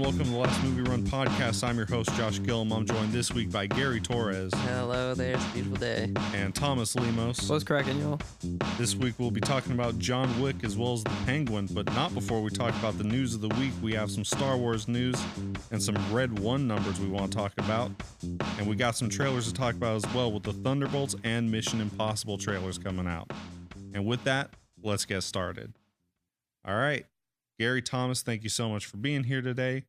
welcome to the Last Movie Run podcast. I'm your host, Josh Gilliam. I'm joined this week by Gary Torres. Hello there, it's a beautiful day. And Thomas Lemos. What's cracking, y'all? This week we'll be talking about John Wick as well as The Penguin, but not before we talk about the news of the week. We have some Star Wars news and some Red 1 numbers we want to talk about. And we got some trailers to talk about as well with the Thunderbolts and Mission Impossible trailers coming out. And with that, let's get started. All right. Gary, Thomas, thank you so much for being here today.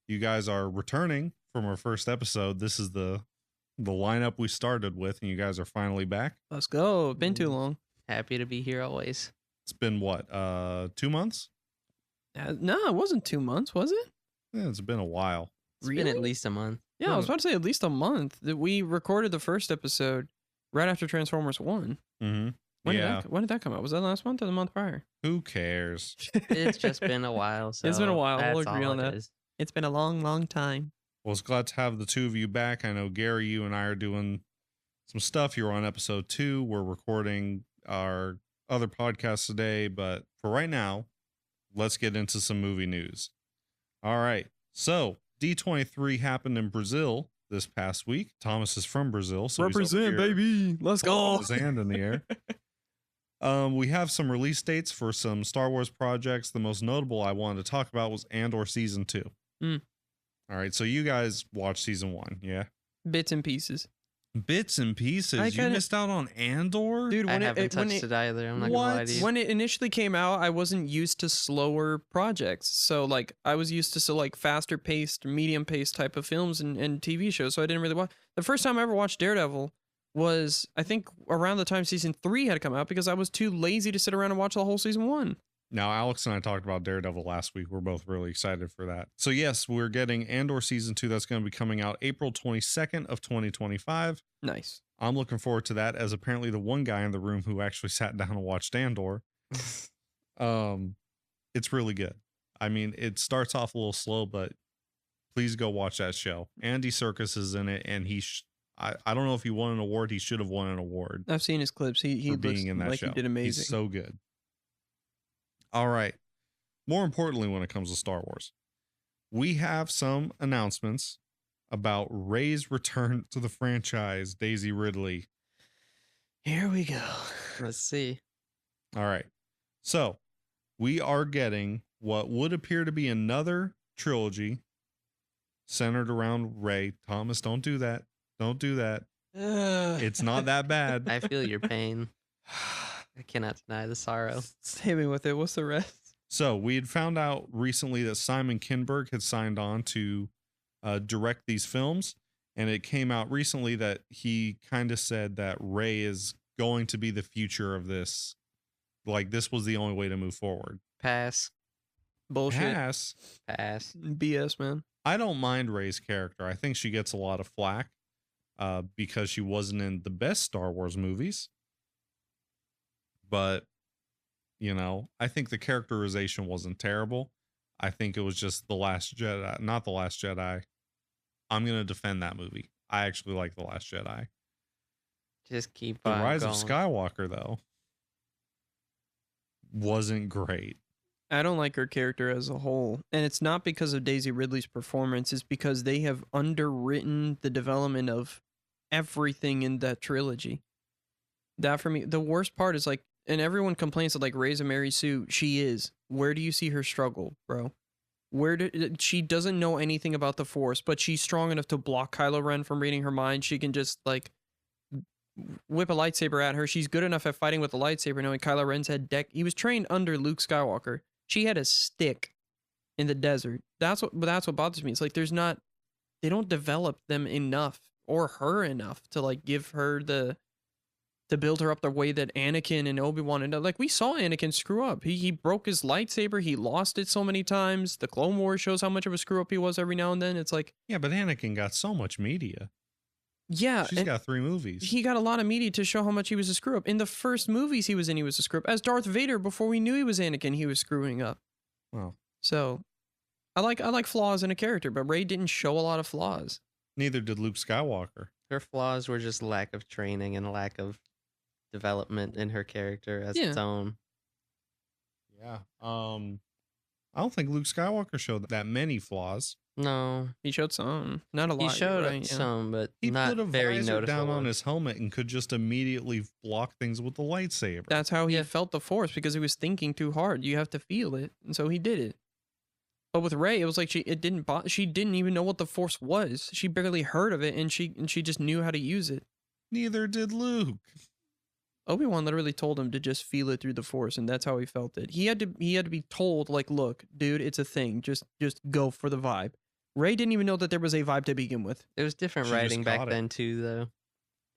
You guys are returning from our first episode. This is the lineup we started with, and you guys are finally back. Let's go. Been too long. Happy to be here always. It's been what, 2 months? No, it wasn't 2 months, was it? Yeah, it's been a while. It's been at least a month. Yeah, I was about to say at least a month. That we recorded the first episode right after Transformers 1. Mm-hmm. When did that come out? Was that last month or the month prior? Who cares? It's just been a while. So it's been a while. We'll that's agree all on it that. is. It's been a long, long time. Well, it's glad to have the two of you back. I know, Gary, you and I are doing some stuff. You were on episode 2. We're recording our other podcast today. But for right now, let's get into some movie news. All right. So D23 happened in Brazil this past week. Thomas is from Brazil. So Represent, baby. Let's go. His hand in the air. We have some release dates for some Star Wars projects. The most notable I wanted to talk about was Andor Season 2. Mm. All right, so you guys watched Season 1, yeah? Bits and pieces. Bits and pieces? You missed out on Andor? Dude, I haven't touched it either. I'm not gonna lie to you. When it initially came out, I wasn't used to slower projects. So, like, I was used to, faster paced, medium paced type of films and TV shows. So I didn't really watch. The first time I ever watched Daredevil was, I think, around the time Season 3 had come out because I was too lazy to sit around and watch the whole Season 1. Now, Alex and I talked about Daredevil last week. We're both really excited for that. So, yes, we're getting Andor Season 2. That's going to be coming out April 22nd of 2025. Nice. I'm looking forward to that as apparently the one guy in the room who actually sat down and watched Andor. It's really good. I mean, it starts off a little slow, but please go watch that show. Andy Serkis is in it, and I don't know if he won an award. He should have won an award. I've seen his clips. He for being in that like show. He did amazing. He's so good. All right. More importantly, when it comes to Star Wars, we have some announcements about Rey's return to the franchise, Daisy Ridley. Here we go. Let's see. All right. So we are getting what would appear to be another trilogy centered around Rey. Thomas, don't do that. Don't do that. It's not that bad. I feel your pain. I cannot deny the sorrow. Hit me with it. What's the rest? So we had found out recently that Simon Kinberg had signed on to direct these films. And it came out recently that he kind of said that Rey is going to be the future of this. Like, this was the only way to move forward. Pass. Bullshit. Pass. BS, man. I don't mind Rey's character. I think she gets a lot of flack because she wasn't in the best Star Wars movies. But, you know, I think the characterization wasn't terrible. I think it was just The Last Jedi, not The Last Jedi. I'm going to defend that movie. I actually like The Last Jedi. Just keep The on Rise going. of Skywalker, though, wasn't great. I don't like her character as a whole. And it's not because of Daisy Ridley's performance. It's because they have underwritten the development of everything in that trilogy. That, for me, the worst part is, like, and everyone complains that, like, Rey's a Mary Sue. She is. Where do you see her struggle, bro? She doesn't know anything about the Force, but she's strong enough to block Kylo Ren from reading her mind. She can just, like, whip a lightsaber at her. She's good enough at fighting with a lightsaber, knowing Kylo Ren's had he was trained under Luke Skywalker. She had a stick in the desert. That's what bothers me. It's like they don't develop them enough or her enough to, like, give her to build her up the way that Anakin and Obi-Wan and, like, we saw Anakin screw up. He broke his lightsaber. He lost it so many times. The Clone Wars shows how much of a screw up he was every now and then. It's like, yeah, but Anakin got so much media. Yeah. She's got 3 movies. He got a lot of media to show how much he was a screw up. In the first movies he was in, he was a screw up. As Darth Vader, before we knew he was Anakin, he was screwing up. Well, so I like flaws in a character, but Rey didn't show a lot of flaws. neither did Luke Skywalker. Her flaws were just lack of training and lack of development in her character as its own. Yeah. I don't think Luke Skywalker showed that many flaws. No, He showed some, not a lot. he you're showed right, yeah. some, but He not put a very visor noticeable. down on ones. his helmet and could just immediately block things with the lightsaber. That's how he Yeah. felt the Force, because he was thinking too hard. You have to feel it, and so he did it. But with Rey, it was like she didn't even know what the Force was. She barely heard of it, and she just knew how to use it. Neither did Luke. Obi-Wan literally told him to just feel it through the Force, and that's how he felt it. He had to be told, like, look, dude, it's a thing. Just go for the vibe. Rey didn't even know that there was a vibe to begin with. It was different She just writing back caught it. then too, though.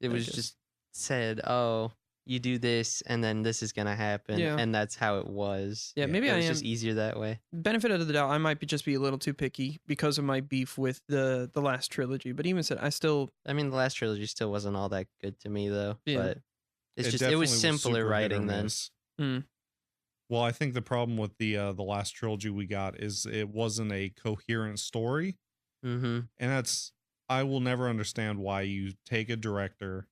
It I was guess. just said, "Oh, you do this, and then this is gonna happen," Yeah. and that's how it was. Yeah, maybe It I was am. just easier that way. Benefit of the doubt, I might just be a little too picky because of my beef with the last trilogy. But even said, I still I mean, the last trilogy still wasn't all that good to me, though. Yeah. But it definitely was simpler super hit or writing then. miss. Hmm. Well, I think the problem with the last trilogy we got is it wasn't a coherent story. Mm-hmm. And that's, I will never understand why you take a director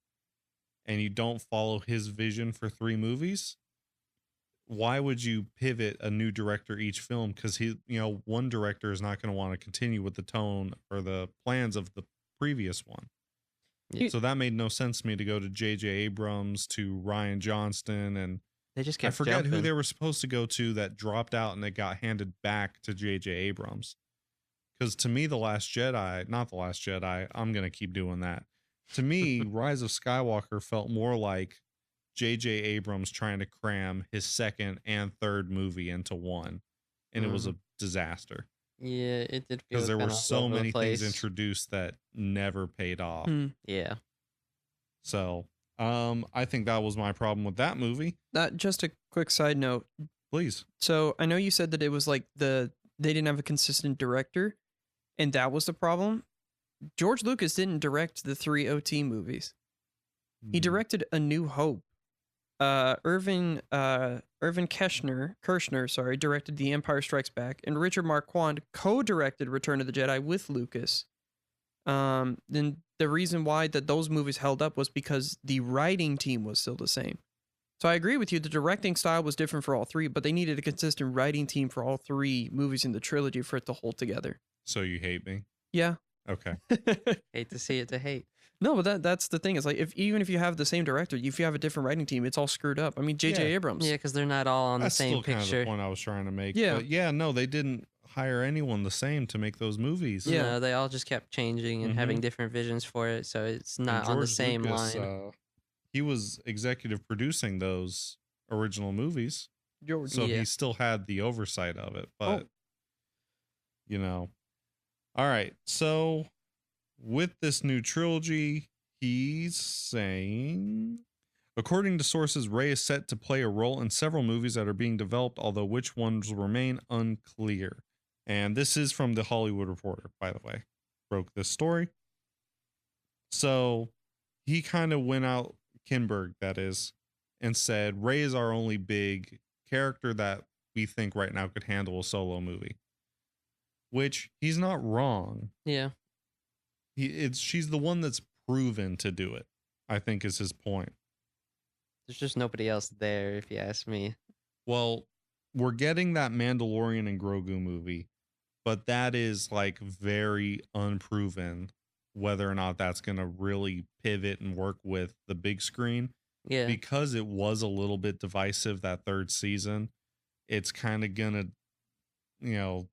and you don't follow his vision for 3 movies. Why would you pivot a new director each film? Because one director is not going to want to continue with the tone or the plans of the previous one. Yeah. So that made no sense to me to go to J.J. Abrams, to Ryan Johnston, and They just I kept forget who jumping. they were supposed to go to that dropped out and it got handed back to J.J. Abrams. Because to me, not The Last Jedi, I'm going to keep doing that. To me, Rise of Skywalker felt more like J.J. Abrams trying to cram his second and third movie into one. And it was a disaster. Yeah, it did feel Because there were kinda all so over the many things place. introduced that never paid off. Hmm. Yeah. So I think that was my problem with that movie. Just a quick side note. Please. So I know you said that it was like they didn't have a consistent director, and that was the problem. George Lucas didn't direct the 3 OT movies. He directed A New Hope. Irvin Kershner, directed The Empire Strikes Back, and Richard Marquand co-directed Return of the Jedi with Lucas. Then the reason why those movies held up was because the writing team was still the same. So I agree with you. The directing style was different for all 3, but they needed a consistent writing team for all 3 movies in the trilogy for it to hold together. So you hate me? Yeah. Okay. Hate to see it to hate. No, but that's the thing. It's like even if you have the same director, if you have a different writing team, it's all screwed up. I mean, J.J. Yeah. Abrams. Yeah, because they're not all on That's the same still kind of picture. the point I was trying to make. Yeah. But yeah, no, they didn't hire anyone the same to make those movies. Yeah. No, they all just kept changing and having different visions for it, so it's And not on the George same Lucas, line. He was executive producing those original movies. George. So Yeah. he still had the oversight of it. Oh. But, all right. So with this new trilogy, he's saying, according to sources, Rey is set to play a role in several movies that are being developed, although which ones remain unclear. And this is from The Hollywood Reporter, by the way, broke this story. So he kind of went out, Kinberg, that is, and said, Rey is our only big character that we think right now could handle a solo movie. Which he's not wrong. Yeah. She's the one that's proven to do it, I think is his point. There's just nobody else there, if you ask me. Well, we're getting that Mandalorian and Grogu movie, but that is like very unproven whether or not that's going to really pivot and work with the big screen. Yeah. Because it was a little bit divisive that third season, it's kind of going to,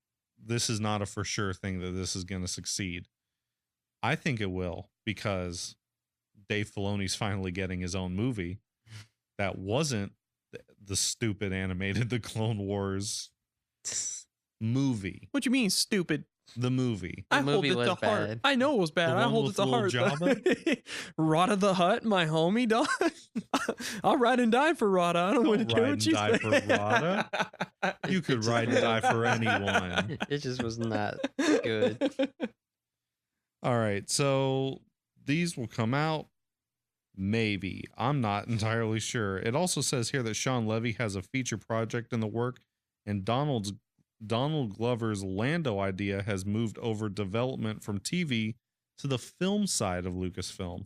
this is not a for sure thing that this is going to succeed. I think it will, because Dave Filoni's finally getting his own movie that wasn't the stupid animated The Clone Wars movie. What you mean, stupid? The movie. The I hold movie it was to heart. bad. I know it was bad. The I one hold it with to little heart. Jabba? Rada the Hutt, my homie, dog. I'll ride and die for Rada. I don't want to care ride what and you die say. for Rada. You could ride and die for anyone. It just was not good. All right, so these will come out. Maybe. I'm not entirely sure. It also says here that Sean Levy has a feature project in the work, and Donald Glover's Lando idea has moved over development from TV to the film side of Lucasfilm.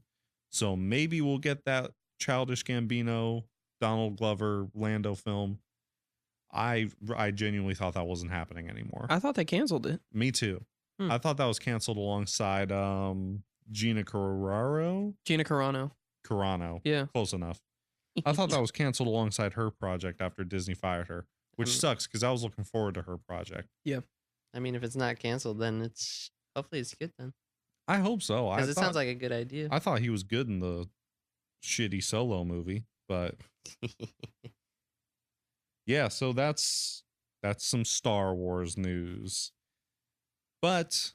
So maybe we'll get that Childish Gambino, Donald Glover, Lando film. I genuinely thought that wasn't happening anymore. I thought they canceled it. Me too. I thought that was canceled alongside Gina Carano. Gina Carano. Carano. Yeah. Close enough. I thought that was canceled alongside her project after Disney fired her, which sucks because I was looking forward to her project. Yeah. I mean, if it's not canceled, then it's hopefully it's good then. I hope so. Because it sounds like a good idea. I thought he was good in the shitty Solo movie, but yeah, so that's some Star Wars news. But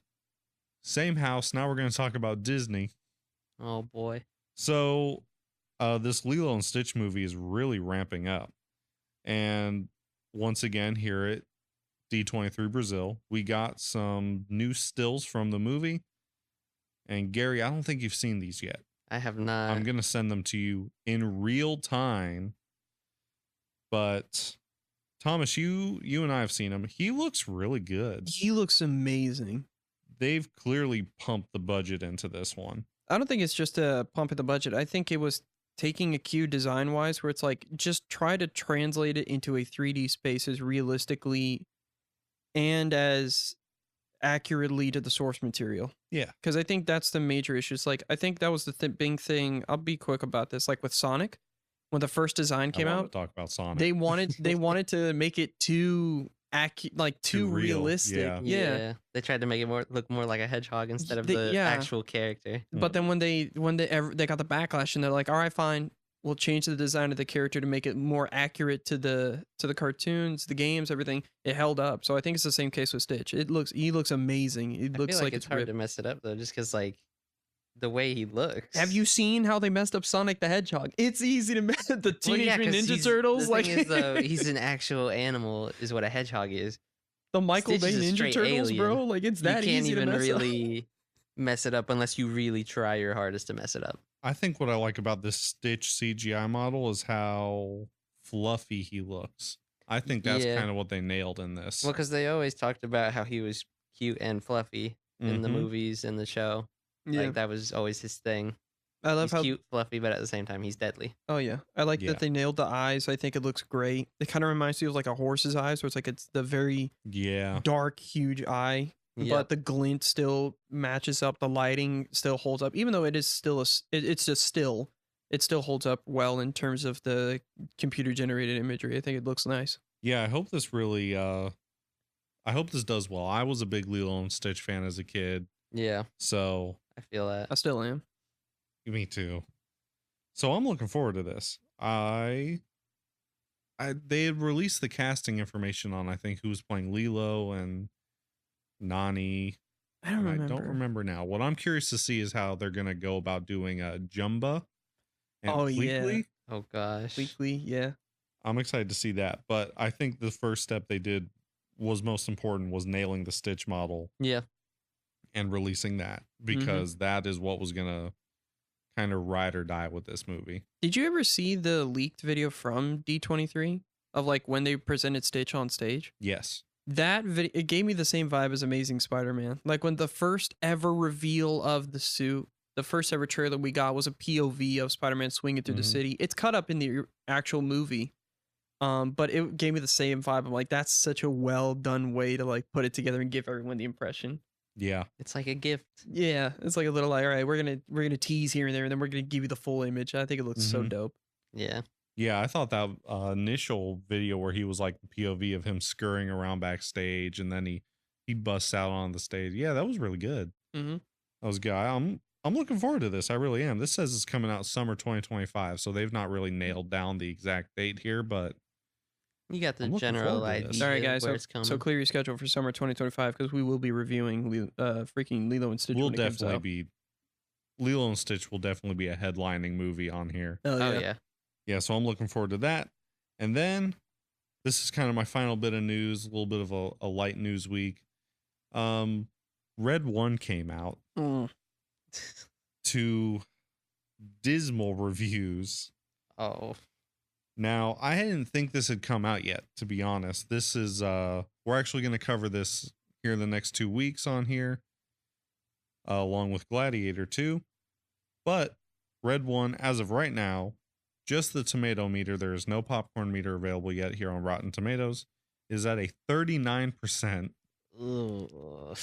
same house, now we're going to talk about Disney. Oh boy. So this Lilo and Stitch movie is really ramping up. And once again, here at D23 Brazil, we got some new stills from the movie. And Gary, I don't think you've seen these yet. I have not. I'm going to send them to you in real time. But Thomas, you and I have seen him. He looks really good. He looks amazing. They've clearly pumped the budget into this one. I don't think it's just a pump in the budget. I think it was taking a cue design-wise where it's like, just try to translate it into a 3D space as realistically and as accurately to the source material. Yeah. Because I think that's the major issue. It's like, I think that was the big thing. I'll be quick about this. Like with Sonic, when the first design came out, talk about Sonic. they wanted to make it too too real. realistic. Yeah. They tried to make it look more like a hedgehog instead of the actual character. But then when they got the backlash and they're like, all right, fine, we'll change the design of the character to make it more accurate to the cartoons, the games, everything. It held up. So I think it's the same case with Stitch. He looks amazing. It looks feel like it's hard ripped. to mess it up though, just because like the way he looks. Have you seen how they messed up Sonic the Hedgehog? It's easy to mess the Teenage Mutant Ninja Turtles. The like thing is, though, he's an actual animal, is what a hedgehog is. The Michael Stitch Bay is a Ninja straight Turtles, alien. bro. Like it's that you can't easy even to mess really mess it up unless you really try your hardest to mess it up. I think what I like about this Stitch CGI model is how fluffy he looks. I think that's kind of what they nailed in this. Well, because they always talked about how he was cute and fluffy in the movies and the show. Yeah. Like that was always his thing. I love He's how cute, fluffy, but at the same time, he's deadly. Oh yeah, I like Yeah. that they nailed the eyes. I think it looks great. It kind of reminds me of like a horse's eyes, where it's like it's the very dark, huge eye, Yep. but the glint still matches up. The lighting still holds up, even though it is still it's just still. It still holds up well in terms of the computer generated imagery. I think it looks nice. Yeah, I hope this really I hope this does well. I was a big Lilo and Stitch fan as a kid. Yeah, So I feel that. I still am. me too. So I'm looking forward to this. They had released the casting information on I think who was playing Lilo and Nani. I don't And remember. I don't remember now. What I'm curious to see is how they're gonna go about doing Jumba and Oh, yeah. Pleakley. Oh gosh. Weekly, yeah. I'm excited to see that. But I think the first step they did was most important was nailing the Stitch model Yeah. and releasing that because that is what was gonna kind of ride or die with this movie. Did you ever see the leaked video from D23 of like when they presented Stitch on stage? Yes. That video, it gave me the same vibe as Amazing Spider-Man. Like when the first ever reveal of the suit, the first ever trailer we got was a POV of Spider-Man swinging through the city. It's cut up in the actual movie. But it gave me the same vibe. I'm like, that's such a well done way to like put it together and give everyone the impression. Yeah. It's like a gift. Yeah, it's like a little like, all right, we're gonna tease here and there, and then we're gonna give you the full image. I think it looks so dope. Yeah. Yeah, I thought that initial video where he was like the POV of him scurrying around backstage and then he busts out on the stage. Yeah, that was really good. Mm-hmm. That was good. I'm looking forward to this. I really am. This says it's coming out summer 2025, so they've not really nailed down the exact date here, but You got the I'm looking general forward to this. idea. All right, guys. Where it's coming. So clear your schedule for summer 2025 because we will be reviewing freaking Lilo and Stitch. we'll when it comes definitely out. be Lilo and Stitch will definitely be a headlining movie on here. Oh Oh yeah. yeah. Yeah, so I'm looking forward to that. And then this is kind of my final bit of news, a little bit of a light news week. Red 1 came out Mm. to dismal reviews. Oh. Now, I didn't think this had come out yet, to be honest. This is we're actually going to cover this here in the next 2 weeks on here, along with Gladiator 2. But Red 1, as of right now, just the tomato meter, there is no popcorn meter available yet here on Rotten Tomatoes, is at a 39%. Ugh.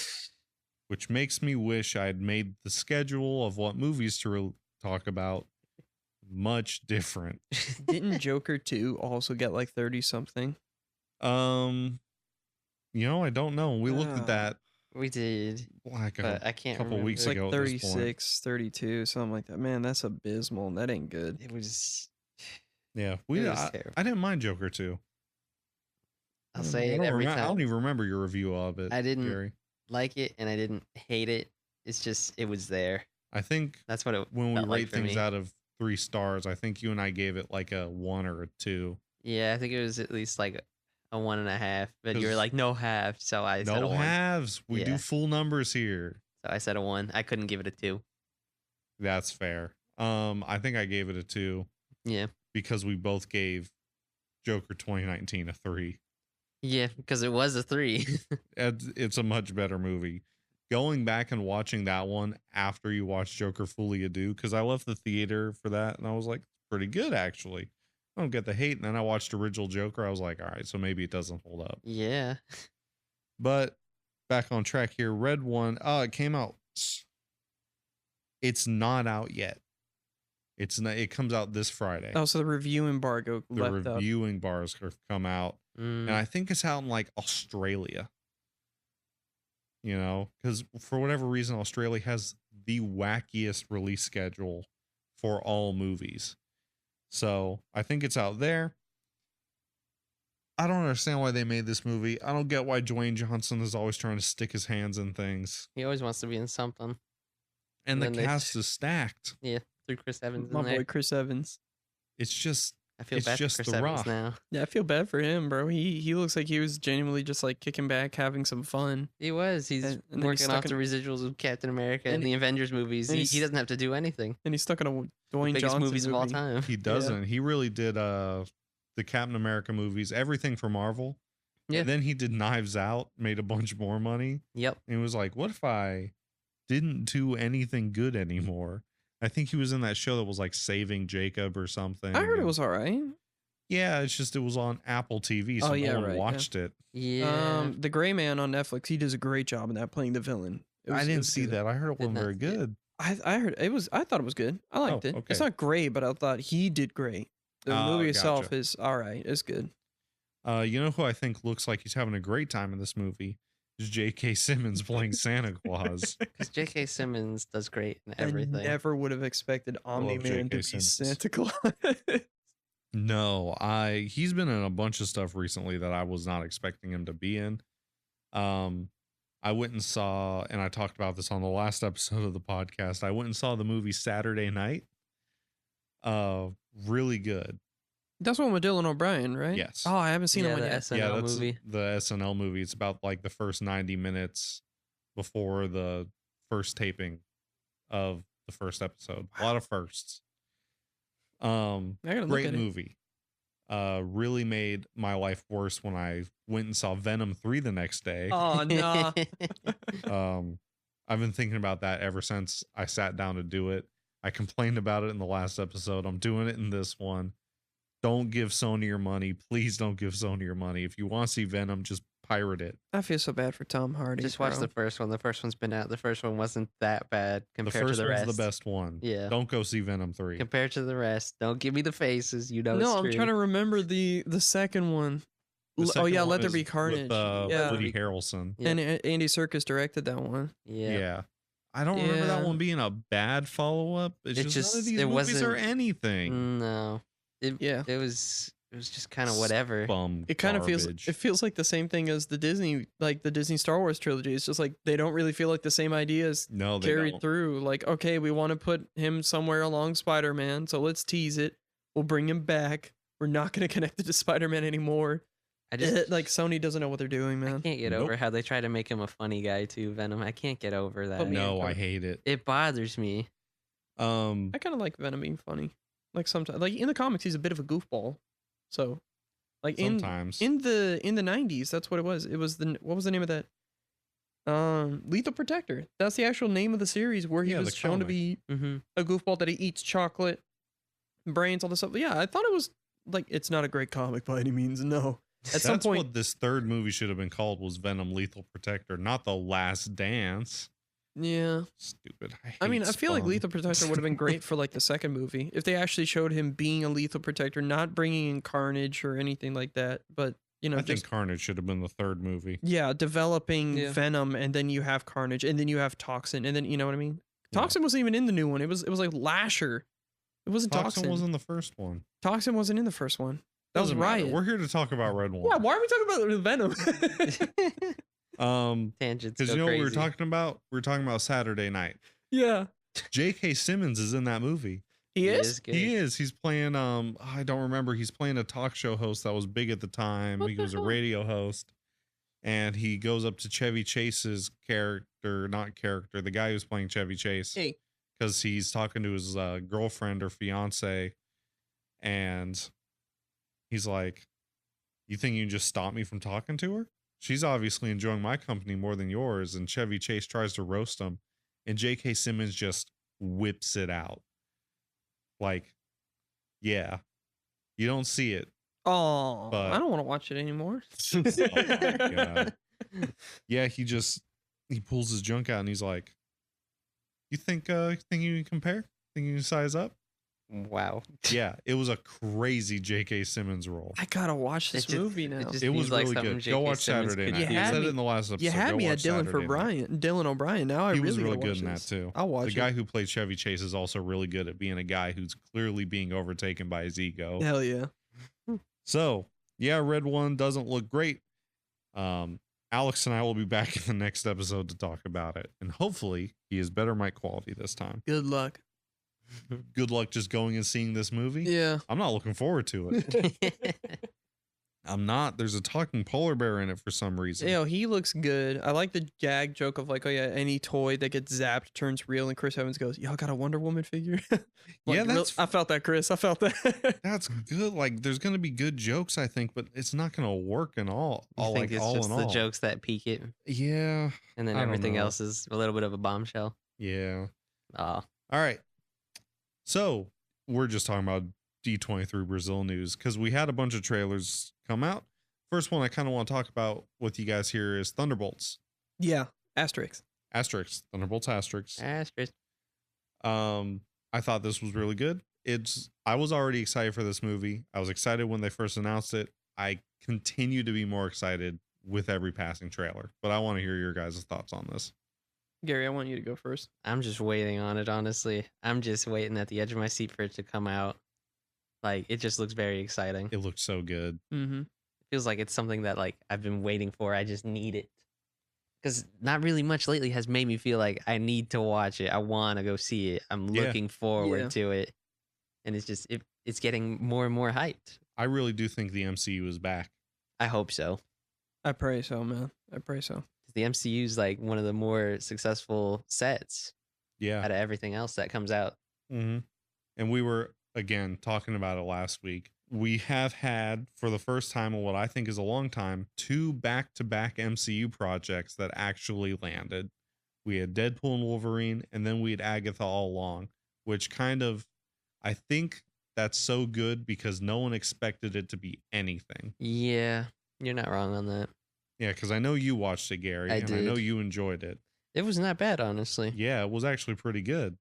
which makes me wish I'd made the schedule of what movies to talk about much different. Didn't Joker 2 also get like 30 something? I don't know. We looked at that We did, like but I can't couple remember. weeks It's like ago at this point. 36, 32, something like that. Man, that's abysmal. That ain't good. It was. Yeah, It was I terrible. didn't mind Joker 2. I'll say it every time. I don't even remember your review of it. I didn't Gary. like it, and I didn't hate it. It's just it was there. I think That's what it when we felt rate like for things me. out of 3 stars, I think you and I gave it like a 1 or a 2. Yeah, I think it was at least like a 1.5, but you were 'Cause like no half, so I said a No 1. halves. We do Yeah. full numbers here. So I said a 1. I couldn't give it a 2. That's fair. I think I gave it a 2 Yeah, because we both gave Joker 2019 a 3. yeah, because it was a 3. It's a much better movie. Going back and watching that one after you watched Joker Fully Ado, because I left the theater for that and I was like, pretty good actually. I don't get the hate. And then I watched original Joker. I was like, all right, so maybe it doesn't hold up. Yeah, But back on track here. Red One. Oh, it came out. It's not out yet. It's not. It comes out this Friday. Also, the review embargo The left up. reviewing bars have come out, and I think it's out in like Australia. Because for whatever reason, Australia has the wackiest release schedule for all movies. So I think it's out there. I don't understand why they made this movie. I don't get why Dwayne Johnson is always trying to stick his hands in things. he always wants to be in something. And the then they- cast is stacked. Through Chris Evans My in there. boy Chris Evans. It's just I feel it's bad just for Chris The Evans Rock. now. Yeah, I feel bad for him, bro. He looks like he was genuinely just like kicking back, having some fun. He was. He's And then he's working off stuck the residuals of Captain America and and the Avengers movies. and He he's- doesn't have to do anything. And he's stuck in a Dwayne Biggest Johnson movies of all movie. time. He doesn't. He really did the Captain America movies, everything for Marvel. Yeah. And then he did Knives Out, made a bunch more money. Yep. And he was like, what if I didn't do anything good anymore? I think he was in that show that was like Saving Jacob or something. I heard it and- was all right. Yeah, it's just it was on Apple TV, so Oh, yeah, no one right, yeah. watched it. Yeah. The Gray Man on Netflix, he does a great job in that, playing the villain. I didn't see good. that. I heard it Did wasn't not very see it. good. I heard it was. I thought it was good. I liked Oh, it. okay. It's not great, but I thought he did great. The Oh, movie itself gotcha. is all right. It's good. You know who I think looks like he's having a great time in this movie? Is J.K. Simmons playing Santa Claus. Because J.K. Simmons does great in everything. I never would have expected Omni-Man J.K. to be Simmons. Santa Claus. No, he's been in a bunch of stuff recently that I was not expecting him to be in. I went and saw, and I talked about this on the last episode of the podcast. I went and saw the movie Saturday Night. Really good. That's one with Dylan O'Brien, right? Yes. Oh, I haven't seen Yeah, that one the yet. SNL that's movie. the SNL movie. It's about like the first 90 minutes before the first taping of the first episode. A lot of firsts. I gotta look Great at it. movie. Really made my life worse when I went and saw Venom 3 the next day. Oh no. I've been thinking about that ever since I sat down to do it. I complained about it in the last episode. I'm doing it in this one. Don't give Sony your money. Please don't give Sony your money. If you want to see Venom, just pirate it. I feel so bad for Tom Hardy. Just watch bro. the first one. The first one's been out. The first one wasn't that bad The compared first to the one's rest. the best one. Yeah. Don't go see Venom 3. Compared to the rest. Don't give me the faces. You know it's No, I'm true. trying to remember the second one. The Oh second yeah, one Let There is Be Carnage. With, yeah, Woody Harrelson. Yeah. and Andy Serkis directed that one. Yeah. I don't remember that Yeah. one being a bad follow-up. It's It just, just- none of these it movies are wasn't- anything. No. Yeah. It was just kind of whatever. Bum It kind of feels. garbage. It feels like the same thing as the Disney Star Wars trilogy. It's just like they don't really feel like the same ideas No, they carried don't. through. Like, okay, we want to put him somewhere along Spider-Man, so let's tease it. We'll bring him back. We're not going to connect it to Spider-Man anymore. I just Like Sony doesn't know what they're doing, I man. can't get Nope. over how they try to make him a funny guy too, Venom. I can't get over that. Put me in No, I cover. hate it. It bothers me. I kind of like Venom being funny. Like sometimes, like in the comics, he's a bit of a goofball. So, like Sometimes. in the 90s, that's what it was. It was what was the name of that? Lethal Protector. That's the actual name of the series where he Yeah, was the shown to comic. be Mm-hmm. a goofball that he eats chocolate, brains, all this stuff. Yeah, I thought it was like it's not a great comic by any means. No, at some That's point, what this third movie should have been called, was Venom Lethal Protector, not The Last Dance. Yeah. Stupid. I mean, I feel like Spawn. Lethal Protector would have been great for like the second movie if they actually showed him being a Lethal Protector, not bringing in Carnage or anything like that. But you know, I just think Carnage should have been the third movie. developing Yeah. Venom, and then you have Carnage, and then you have Toxin, and then you know what I mean. Yeah. Toxin wasn't even in the new one. It was like Lasher. It wasn't Toxin. Toxin was in the first one. Toxin wasn't in the first one. That was Doesn't matter. Riot. We're here to talk about Red One. Yeah, why are we talking about Venom? Tangents. Because Go you know what we were crazy. talking about? We were talking about Saturday Night. Yeah, J.K. Simmons is in that movie. he is. good. He is. He's playing. I don't remember. He's playing a talk show host that was big at the time. What He the was a hell? radio host, and he goes up to Chevy Chase's character, not character, the guy who's playing Chevy Chase, Hey, because he's talking to his girlfriend or fiance, and he's like, "You think you can just stop me from talking to her? She's obviously enjoying my company more than yours." And Chevy Chase tries to roast him, and J.K. Simmons just whips it out. Like, yeah, you don't see it. oh, But- I don't want to watch it anymore. Oh my God. Yeah, he pulls his junk out and he's like, "You think you can compare? Think you can size up?" Wow. Yeah, it was a crazy J.K. Simmons role. I gotta watch this It just- movie now. it just It was seems like really something good. Go J.K. watch Simmons Saturday could Night. do. I You said had it me- in the last episode. You had Go me at watch Dylan O'Brien. Now I He really was really gotta good watch in that this. too. I'll watch The guy who played Chevy Chase is also really good at being a guy who's clearly being overtaken by his ego. it. Hell yeah. So, yeah, Red One doesn't look great. Alex and I will be back in the next episode to talk about it. And hopefully he is better mic quality this time. Good luck. Good luck just going and seeing this movie. Yeah. I'm not looking forward to it. I'm not. There's a talking polar bear in it for some reason. Yo, he looks good. I like the gag joke of like, oh yeah, any toy that gets zapped turns real, and Chris Evans goes, "Y'all got a Wonder Woman figure?" Yeah, real- that's- I felt that, Chris. I felt that. That's good. Like, there's going to be good jokes, I think, but it's not going to work in all. I all think like it's all just in the all. jokes that peak it, Yeah. and then I don't everything know. else is a little bit of a bombshell. Yeah. Oh, All right. So we're just talking about D23 Brazil news because we had a bunch of trailers come out. First one I kind of want to talk about with you guys here is Thunderbolts. Yeah. Asterix. Asterix. Thunderbolts Asterix. asterisk. I thought this was really good. I was already excited for this movie. I was excited when they first announced it. I continue to be more excited with every passing trailer, but I want to hear your guys' thoughts on this. Gary, I want you to go first. I'm just waiting on it, honestly. I'm just waiting at the edge of my seat for it to come out. Like, it just looks very exciting. It looks so good. Mm-hmm. Feels like it's something that like I've been waiting for. I just need it. Because not really much lately has made me feel like I need to watch it. I want to go see it. I'm Yeah. looking forward Yeah. to it. And it's just, it's getting more and more hyped. I really do think the MCU is back. I hope so. I pray so, man. I pray so. The MCU is like one of the more successful sets Yeah. out of everything else that comes out. Mm-hmm. And we were, again, talking about it last week. We have had, for the first time in what I think is a long time, 2 back-to-back MCU projects that actually landed. We had Deadpool and Wolverine, and then we had Agatha all along, which kind of, I think that's so good because no one expected it to be anything. Yeah, you're not wrong on that. Yeah, because I know you watched it, Gary, I and I know did. you enjoyed it. It was not bad, honestly. Yeah, it was actually pretty good.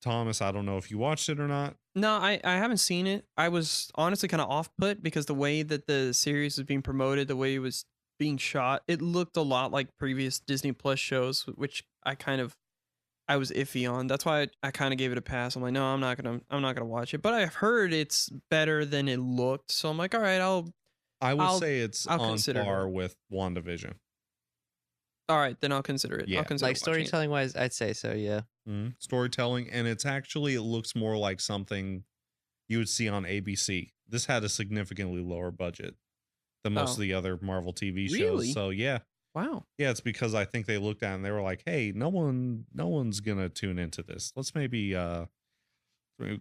Thomas, I don't know if you watched it or not. No, I haven't seen it. I was honestly kind of off put because the way that the series was being promoted, the way it was being shot, it looked a lot like previous Disney Plus shows, which I was iffy on. That's why I kind of gave it a pass. I'm like, no, I'm not gonna watch it. But I've heard it's better than it looked, so I'm like, all right, I would I'll- say it's I'll on consider par it. with WandaVision. all right, then I'll consider it. Yeah. I'll consider Like watching it. storytelling wise, I'd say so, yeah. Storytelling, and it looks more like something you would see on ABC. This had a significantly lower budget than most Oh. of the other Marvel TV shows. Really? So yeah, Wow. it's because I think they looked at it and they were like, hey, no one's gonna tune into this. Let's maybe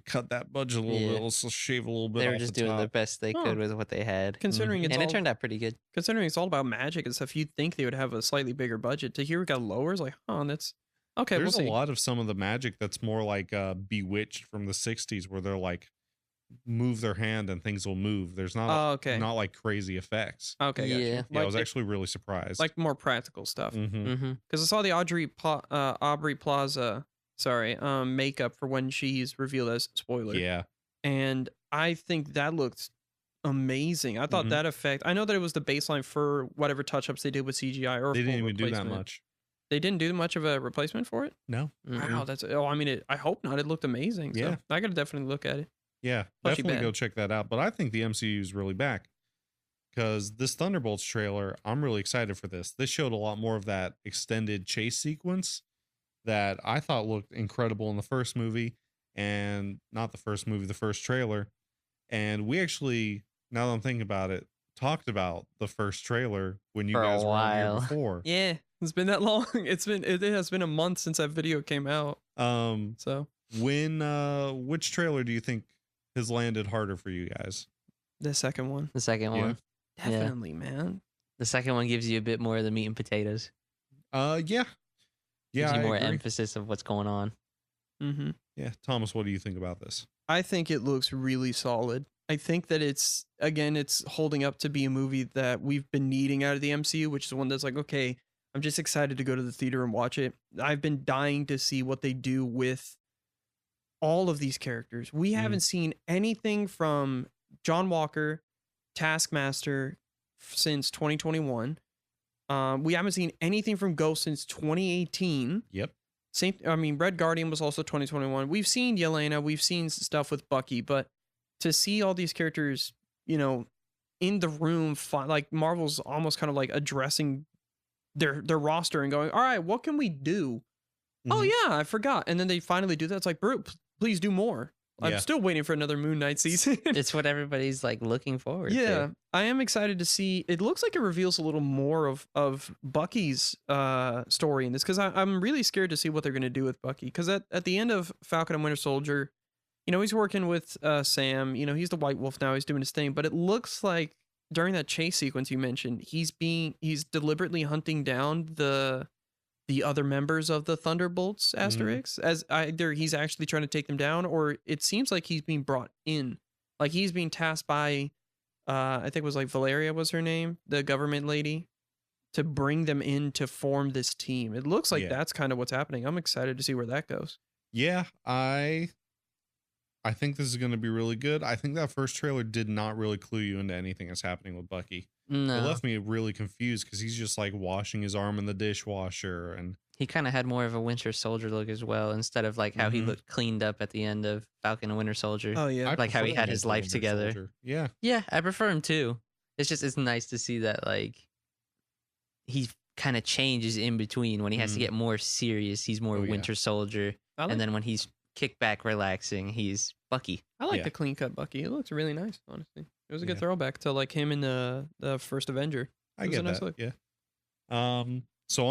cut that budget a little Yeah. bit. Let's shave a little bit. They were off just the doing the top. best they Huh. could with what they had. Considering it's And all, it turned out pretty good. considering it's all about magic and stuff, you'd think they would have a slightly bigger budget. To hear it got lower is like, oh, that's okay. There's we'll a see. lot of some of the magic that's more like Bewitched from the '60s, where they're like move their hand and things will move. There's not Oh, okay. not like crazy effects. Okay, Yeah. gotcha. Yeah, I was Like, actually really surprised. like more practical stuff. Mhm. Mm-hmm. Because I saw the Aubrey Plaza, makeup for when she's revealed as spoiler. Yeah. And I think that looked amazing. I thought Mhm. that effect. I know that it was the baseline for whatever touch-ups they did with CGI or a They full didn't even do that replacement. much. They didn't do much of a replacement for it. No. Wow, that's. Oh, I mean, I hope not. It looked amazing. Yeah. So I gotta definitely look at it. Yeah, Plushy definitely bad. go check that out. But I think the MCU is really back because this Thunderbolts trailer, I'm really excited for this. This showed a lot more of that extended chase sequence that I thought looked incredible in the first movie, and not the first movie, the first trailer. And we actually, now that I'm thinking about it, talked about the first trailer when you For a guys were on here while. before. Yeah, it's been that long. It has been a month since that video came out. So Which trailer do you think has landed harder for you guys? the second one, The second Yeah. one. definitely, man. The second one gives you a bit more of the meat and potatoes. Yeah. Yeah, Gives you I more agree. emphasis of what's going on. Mm-hmm. Yeah, Thomas, what do you think about this? I think it looks really solid. I think that it's holding up to be a movie that we've been needing out of the MCU, which is one that's like, okay, I'm just excited to go to the theater and watch it. I've been dying to see what they do with all of these characters. We haven't seen anything from John Walker, Taskmaster since 2021. We haven't seen anything from Ghost since 2018. Yep. Red Guardian was also 2021. We've seen Yelena, we've seen stuff with Bucky, but to see all these characters, in the room, like Marvel's almost kind of like addressing their roster and going, all right, what can we do? Oh Mhm. yeah, I forgot. And then they finally do that. It's like, bro, please do more. I'm Yeah. still waiting for another Moon Knight season. It's what everybody's like looking forward Yeah, to. I am excited to see. It looks like it reveals a little more of Bucky's story in this, because I'm really scared to see what they're going to do with Bucky. Because at the end of Falcon and Winter Soldier, he's working with Sam. He's the White Wolf now. He's doing his thing. But it looks like during that chase sequence you mentioned, he's deliberately hunting down the other members of the Thunderbolts Asterix, as either he's actually trying to take them down, or it seems like he's being brought in. Like he's being tasked by, I think it was like Valeria was her name, the government lady, to bring them in to form this team. It looks like Yeah. that's kind of what's happening. I'm excited to see where that goes. Yeah, I think this is going to be really good. I think that first trailer did not really clue you into anything that's happening with Bucky. It No, left me really confused because he's just like washing his arm in the dishwasher, and he kind of had more of a Winter Soldier look as well, instead of like how he Mhm. looked cleaned up at the end of Falcon and Winter Soldier. Oh yeah. I Like how he prefer had him his as a life Winter together. Soldier. Yeah, Yeah, I prefer him too. It's nice to see that like he kind of changes in between. When he has to Mhm. get more serious, he's more Oh, yeah. Winter Soldier, I like, and then when he's kick back relaxing, he's Bucky. the clean cut Bucky. It looks really nice, honestly. It was a good Yeah. throwback to like him in the first Avenger. I It was get a nice that. look. Yeah. So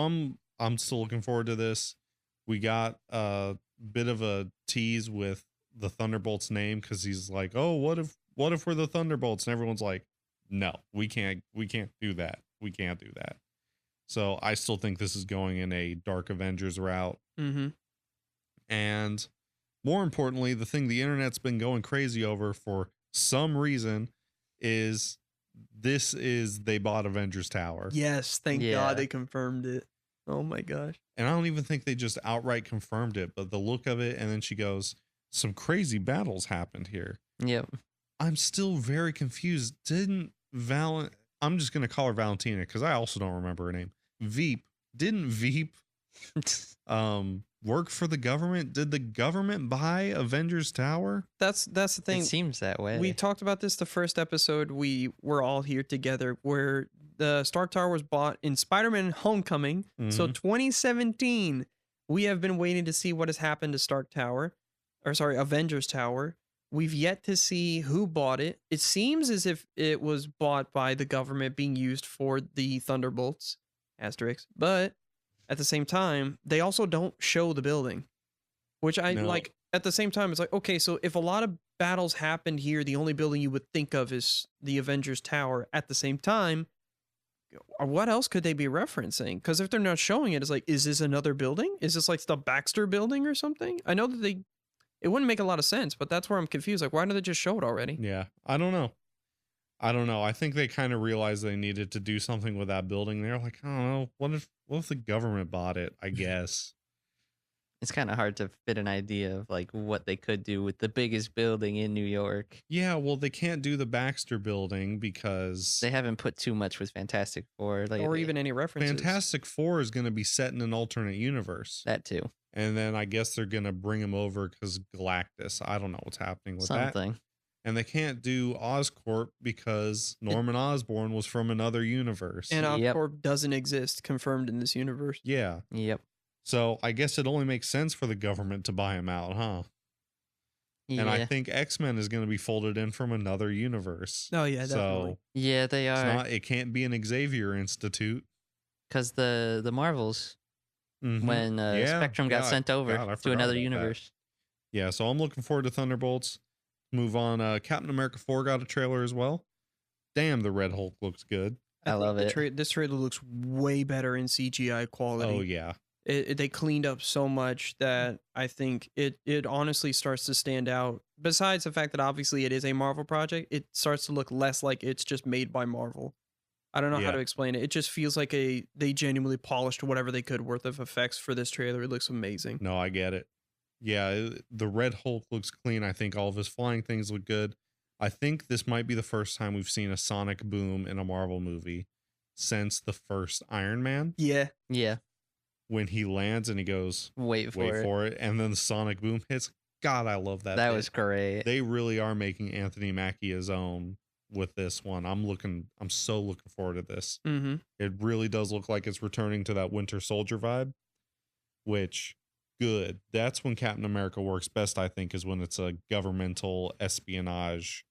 I'm still looking forward to this. We got a bit of a tease with the Thunderbolts name because he's like, oh, what if we're the Thunderbolts? And everyone's like, no, we can't do that. We can't do that. So I still think this is going in a Dark Avengers route. Mm-hmm. And more importantly, the thing the internet's been going crazy over for some reason is they bought Avengers Tower. Yes, thank Yeah. God they confirmed it. Oh my gosh. And I don't even think they just outright confirmed it, but the look of it, and then she goes, some crazy battles happened here. Yep. I'm still very confused. I'm just going to call her Valentina because I also don't remember her name. Didn't Veep work for the government? Did the government buy Avengers Tower? That's the thing. It seems that way. We talked about this the first episode. We were all here together, where the Stark Tower was bought in Spider-Man Homecoming. So Mhm. 2017, we have been waiting to see what has happened to Avengers Tower. We've yet to see who bought it. It seems as if it was bought by the government, being used for the Thunderbolts, Asterix. But at the same time, they also don't show the building, which I No. like. At the same time, it's like, okay, so if a lot of battles happened here, the only building you would think of is the Avengers Tower. At the same time, what else could they be referencing? Because if they're not showing it, it's like, is this another building? Is this like the Baxter building or something? I know that It wouldn't make a lot of sense, but that's where I'm confused. Like, why don't they just show it already? Yeah, I don't know. I think they kind of realized they needed to do something with that building. They're like, I don't know, what if the government bought it? I guess. It's kind of hard to fit an idea of like what they could do with the biggest building in New York. Yeah, well, they can't do the Baxter building because They haven't put too much with Fantastic Four, like Or even any references. Fantastic Four is going to be set in an alternate universe. that too. And then I guess they're going to bring him over because Galactus. I don't know what's happening with that. Something. And they can't do Oscorp because Norman Osborn was from another universe. And Yep. Oscorp doesn't exist, confirmed in this universe. Yeah. Yep. So I guess it only makes sense for the government to buy him out, huh? Yeah. And I think X-Men is going to be folded in from another universe. Oh, yeah, definitely. So yeah, they it's are, it can't be an Xavier Institute. because the Marvels, Mhm. when Spectrum got sent over God, I to forgot another about that. universe. Yeah, so I'm looking forward to Thunderbolts. Move on. Captain America 4 got a trailer as well. Damn, the Red Hulk looks good. I love think it. This trailer looks way better in CGI quality. Oh, yeah. They cleaned up so much that I think it honestly starts to stand out. Besides the fact that obviously it is a Marvel project, it starts to look less like it's just made by Marvel. I don't know how Yeah. to explain it. It just feels like they genuinely polished whatever they could worth of effects for this trailer. It looks amazing. No, I get it. Yeah, the Red Hulk looks clean. I think all of his flying things look good. I think this might be the first time we've seen a sonic boom in a Marvel movie since the first Iron Man, Yeah. Yeah. when he lands and he goes, Wait for wait it. for it, and then the sonic boom hits. God, I love that. That bit. was great. They really are making Anthony Mackie his own with this one. I'm so looking forward to this. Mm-hmm. It really does look like it's returning to that Winter Soldier vibe, which good. That's when Captain America works best, I think, is when it's a governmental espionage.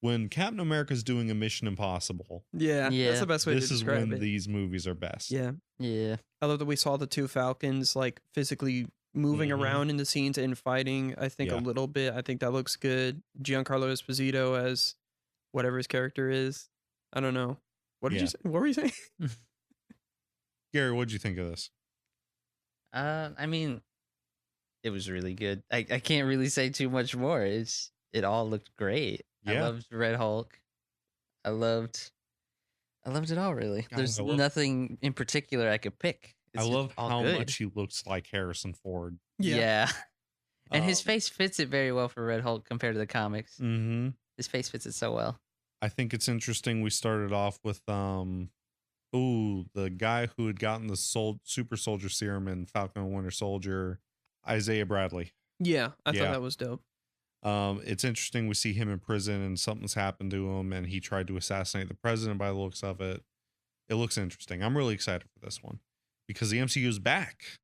When Captain America's doing a Mission Impossible, Yeah. Yeah. That's the best way to this is describe when it. these movies are best. Yeah. Yeah. I love that we saw the two Falcons like physically moving Mhm. around in the scenes and fighting. I think a Yeah. little bit. I think that looks good. Giancarlo Esposito as whatever his character is. I don't know. What did Yeah. you say? What were you saying? Gary, what'd you think of this? I mean, it was really good. I can't really say too much more. It all looked great. I Yeah. loved Red Hulk. I loved it all really. God, There's I love- nothing in particular I could pick. I It's just love all how good. much he looks like Harrison Ford. Yeah. And his Um, face fits it very well for Red Hulk compared to the comics. Mm-hmm. His face fits it so well. I think it's interesting. We started off with the guy who had gotten the super soldier serum in Falcon and Winter Soldier, Isaiah Bradley. Yeah, I Yeah. thought that was dope. It's interesting. We see him in prison and something's happened to him, and he tried to assassinate the president by the looks of it. It looks interesting. I'm really excited for this one because the MCU is back.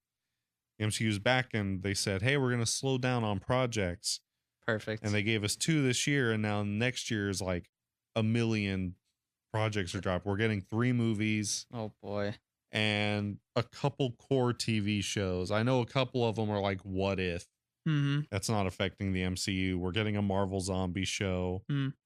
The MCU is back, and they said, "Hey, we're going to slow down on projects," Perfect. and they gave us 2 this year, and now next year is like 1,000,000 projects are dropped. We're getting 3 movies Oh boy. and a couple core TV shows. I know a couple of them are like What If. Mm-hmm. That's not affecting the MCU. We're getting a Marvel zombie show,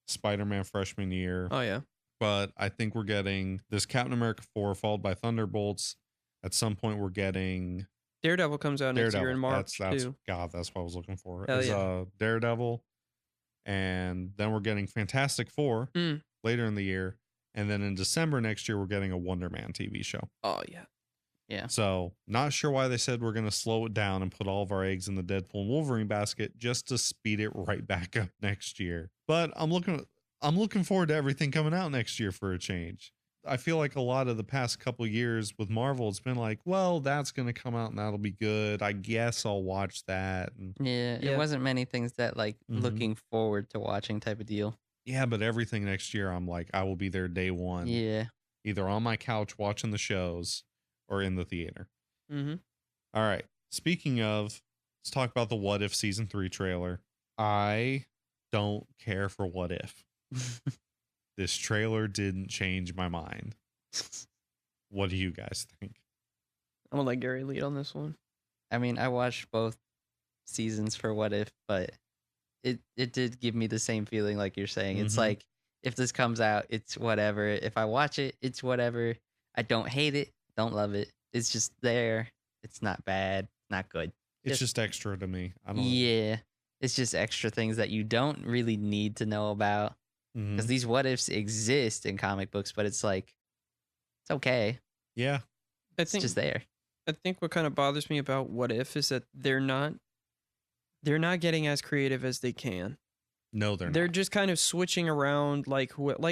Spider-Man freshman year. Oh yeah. But I think we're getting this Captain America 4 followed by Thunderbolts. At some point we're getting Daredevil comes out next year Daredevil. in March That's too. God, that's what I was looking for. Hell Is yeah. Daredevil. And then we're getting Fantastic Four later in the year. And then in December next year, we're getting a Wonder Man TV show. Oh yeah. Yeah. So not sure why they said we're going to slow it down and put all of our eggs in the Deadpool and Wolverine basket just to speed it right back up next year. But I'm looking forward to everything coming out next year for a change. I feel like a lot of the past couple years with Marvel, it's been like, well, that's going to come out and that'll be good. I guess I'll watch that. And Yeah. Yeah. It wasn't many things that like Mhm. looking forward to watching type of deal. yeah, but everything next year, I'm like, I will be there day one, Yeah. either on my couch watching the shows or in the theater. Mm-hmm. All right. Speaking of, let's talk about the What If season 3 trailer. I don't care for What If. This trailer didn't change my mind. What do you guys think? I'm gonna let Gary lead on this one. I mean, I watched both seasons for What If, but it did give me the same feeling like you're saying. It's Mhm. like if this comes out, it's whatever. If I watch it, it's whatever. I don't hate it, don't love it. It's just there. It's not bad, not good. It's Just- just extra to me. I don't know. Yeah. It's just extra things that you don't really need to know about because these what ifs exist in comic books, but it's like it's okay. Yeah. It's just there. I think what kind of bothers me about What If is that they're not getting as creative as they can. No, they're They're not. just kind of switching around, like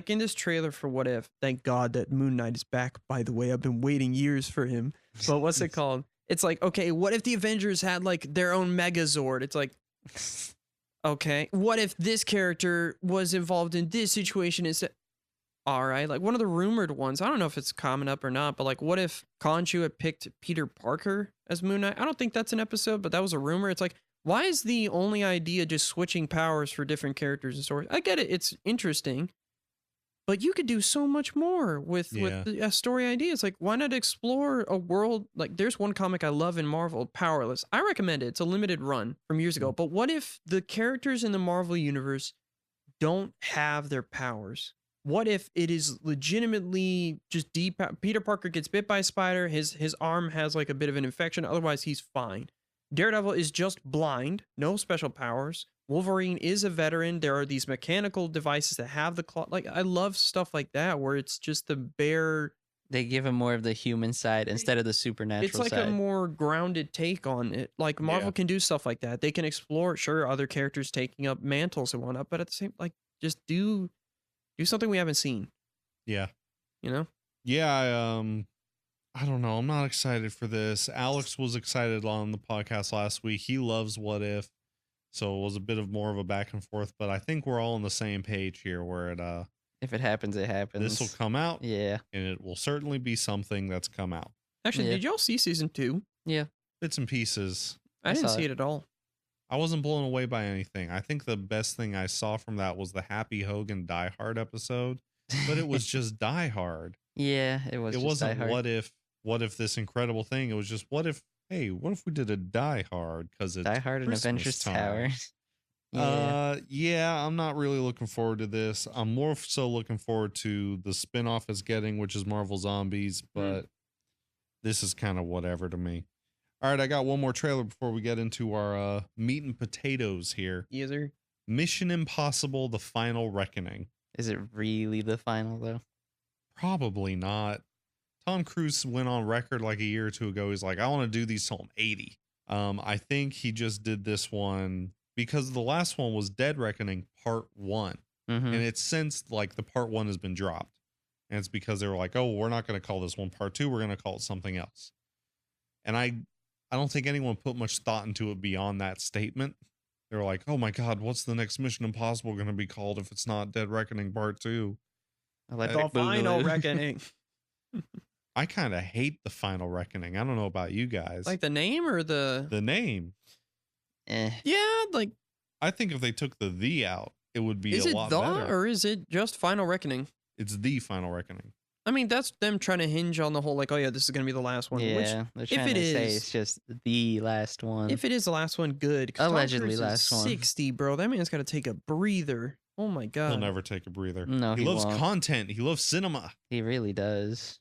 in this trailer for What If. Thank God that Moon Knight is back. By the way, I've been waiting years for him. But what's it called? It's like, okay, what if the Avengers had like their own Megazord? It's like, okay, what if this character was involved in this situation instead? All right, like one of the rumored ones. I don't know if it's coming up or not, but like, what if Khonshu had picked Peter Parker as Moon Knight? I don't think that's an episode, but that was a rumor. It's like, why is the only idea just switching powers for different characters and stories? I get it. It's interesting. But you could do so much more with a story idea. It's like, why not explore a world? Like, there's one comic I love in Marvel, Powerless. I recommend it. It's a limited run from years ago. But what if the characters in the Marvel universe don't have their powers? What if it is legitimately just deep? Peter Parker gets bit by a spider. His arm has like a bit of an infection. Otherwise, he's fine. Daredevil is just blind, no special powers. Wolverine is a veteran. There are these mechanical devices that have the claw. Like, I love stuff like that where it's just the bare. They give him more of the human side instead of the supernatural It's like side. a more grounded take on it. Like, Marvel can do stuff like that. They can explore, sure, other characters taking up mantles and whatnot, but at the same, like, just do something we haven't seen. Yeah. You know? Yeah, I don't know. I'm not excited for this. Alex was excited on the podcast last week. He loves What If. So it was a bit of more of a back and forth, but I think we're all on the same page here where it if it happens, it happens. this will come out. Yeah. And it will certainly be something that's come out. Actually, did y'all see season 2? Yeah. Bits and pieces. I didn't see it at all. I wasn't blown away by anything. I think the best thing I saw from that was the Happy Hogan Die Hard episode, but it was just Die Hard. Yeah, it was. It just wasn't Die Hard. what if this incredible thing. It was just what if we did a Die Hard because it's Die Hard and Christmas Avengers time. Tower. Yeah, I'm not really looking forward to this. I'm more so looking forward to the spinoff it's getting, which is Marvel Zombies, but this is kind of whatever to me. All right, I got one more trailer before we get into our meat and potatoes here. Yes, sir. Mission Impossible: The Final Reckoning. Is it really the final though? Probably not. Tom Cruise went on record like a year or two ago. He's like, I want to do these till I'm 80. I think he just did this one because the last one was Dead Reckoning Part 1. And it's since like the Part 1 has been dropped. And it's because they were like, oh, we're not going to call this one Part 2. We're going to call it something else. And I don't think anyone put much thought into it beyond that statement. They were like, oh my God, what's the next Mission Impossible going to be called if it's not Dead Reckoning Part 2? The Final Reckoning. I kind of hate the Final Reckoning. I don't know about you guys. Like the name or the name? Yeah, like I think if they took the out, it would be is a it lot the better. or is it just Final Reckoning? It's the Final Reckoning. I mean, that's them trying to hinge on the whole like, oh yeah, this is gonna be the last one. Yeah, which, they're trying to say is, it's just the last one. if it is the last one, good. 'Cause Tom Allegedly Cruise is last one. 60, bro. That man's got to take a breather. Oh my God. He'll never take a breather. No, he he loves won't. content. He loves cinema. He really does.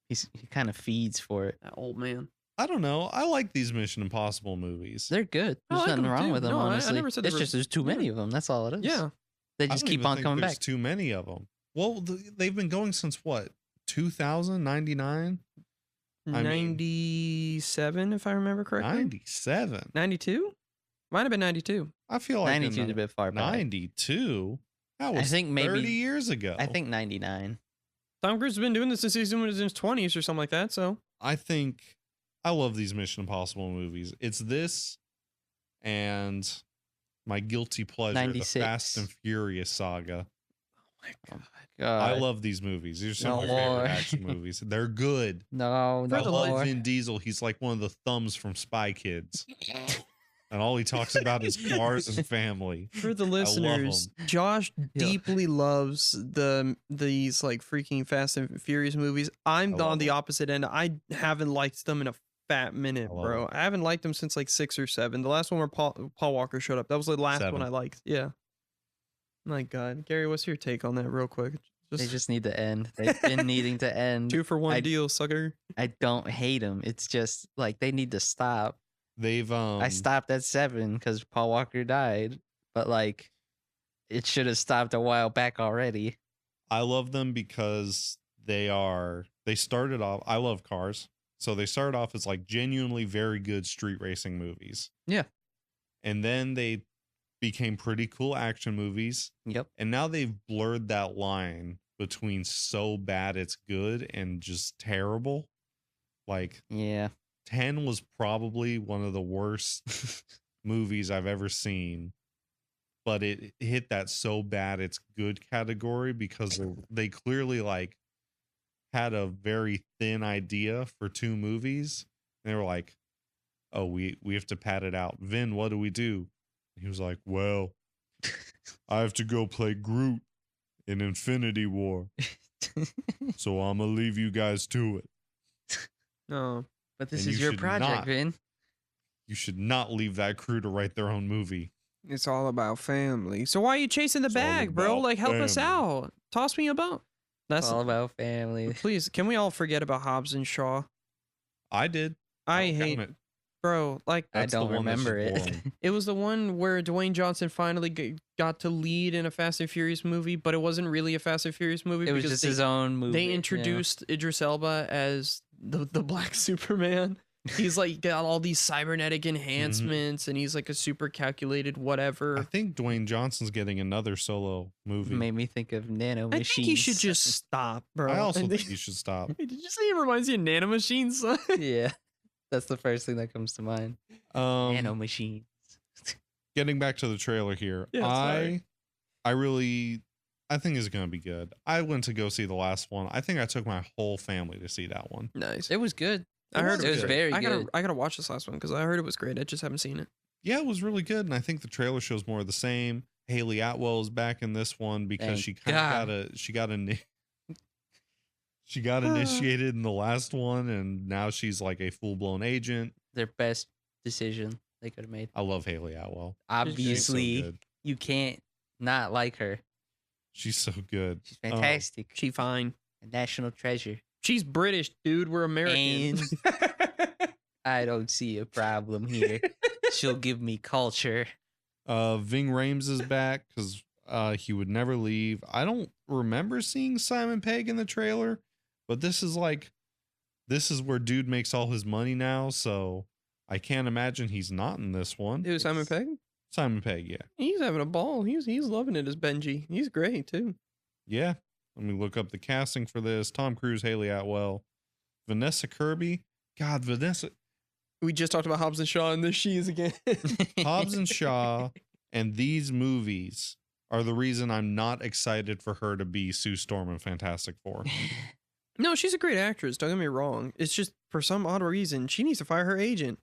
He kind of feeds for it. That old man. I don't know. I like these Mission Impossible movies. They're good. I There's like nothing them wrong too. with them, No, I honestly. never said It's they just were- there's too many of them. That's all it is. Yeah. They I just don't keep even on think coming there's back. too many of them. Well, they've been going since what? 2000, 99? 97, if I remember correctly. 97. 92? Might have been 92. I feel like 92 is a bit far back. 92? That was think maybe 30 years ago. I think 99. Tom Cruise has been doing this since he was in his 20s or something like that, so. I think I love these Mission Impossible movies. It's this and my guilty pleasure, 96. the Fast and Furious saga. Oh my God. I love these movies. These are some of No my more. favorite action movies. They're good. No, For I the love more. Vin Diesel. He's like one of the thumbs from Spy Kids. And all he talks about is cars and family. For the listeners, Josh deeply loves these like freaking Fast and Furious movies. I'm I on love the them. opposite end. I haven't liked them in a fat minute, I love bro. them. I haven't liked them since like 6 or 7. The last one where Paul Walker showed up. That was the last 7. one I liked. Yeah. My God. Gary, what's your take on that real quick? They just need to end. They've been needing to end. 2 for 1 I- deal, sucker. I don't hate them. It's just like they need to stop. They've I stopped at 7 because Paul Walker died, but like it should have stopped a while back already. I love them because they started off, I love cars. So they started off as like genuinely very good street racing movies. Yeah. And then they became pretty cool action movies. Yep. And now they've blurred that line between so bad it's good and just terrible. Like, Yeah. 10 was probably one of the worst movies I've ever seen. But it hit that so bad it's good category because they clearly like had a very thin idea for 2 movies. And they were like, oh, we have to pad it out. Vin, what do we do? He was like, well, I have to go play Groot in Infinity War. So I'm going to leave you guys to it. No. But this And is you your should project, not. Vin. You should not leave that crew to write their own movie. It's all about family. So why are you chasing the It's all bag, bro? about Like, help us family. out. Toss me a bone. It's That's all about family. please. Can we all forget about Hobbs and Shaw? I did. I I'll hate, count it. bro. Like, I That's the don't one that's remember just it. boring. it was the one where Dwayne Johnson finally got to lead in a Fast and Furious movie, but it wasn't really a Fast and Furious movie. It was because just his own movie. They introduced Idris Elba as the Black Superman. He's like got all these cybernetic enhancements, and he's like a super calculated whatever. I think Dwayne Johnson's getting another solo movie. Made me think of nano I machines. think he should just stop, bro. I also And think you should stop. Did you say it reminds you of Nano Machines? Yeah. That's the first thing that comes to mind. Nano machines. Getting back to the trailer here, Yeah, sorry. I think it's gonna be good. I went to go see the last one. I think I took my whole family to see that one. Nice. It was good. I heard it was good. very I good. gotta watch this last one because I heard it was great. I just haven't seen it. Yeah, it was really good, and I think the trailer shows more of the same. Haley Atwell is back in this one because Thank she kind of she got initiated in the last one, and now she's like a full blown agent. Their best decision they could have made. I love Haley Atwell. She's so Obviously, good. you can't not like her. She's so good. She's fantastic. She fine. A national treasure. She's British, dude. We're American. I don't see a problem here. She'll give me culture. Ving Rhames is back because he would never leave. I don't remember seeing Simon Pegg in the trailer, but this is where dude makes all his money now, so I can't imagine he's not in this one. Dude, Simon Pegg? Simon Pegg, yeah. He's having a ball. He's loving it as Benji. He's great too. Yeah. Let me look up the casting for this. Tom Cruise, Haley Atwell, Vanessa Kirby. God, Vanessa. We just talked about Hobbs and Shaw, and there she is again. Hobbs and Shaw and these movies are the reason I'm not excited for her to be Sue Storm in Fantastic Four. No, she's a great actress. Don't get me wrong. It's just for some odd reason she needs to fire her agent.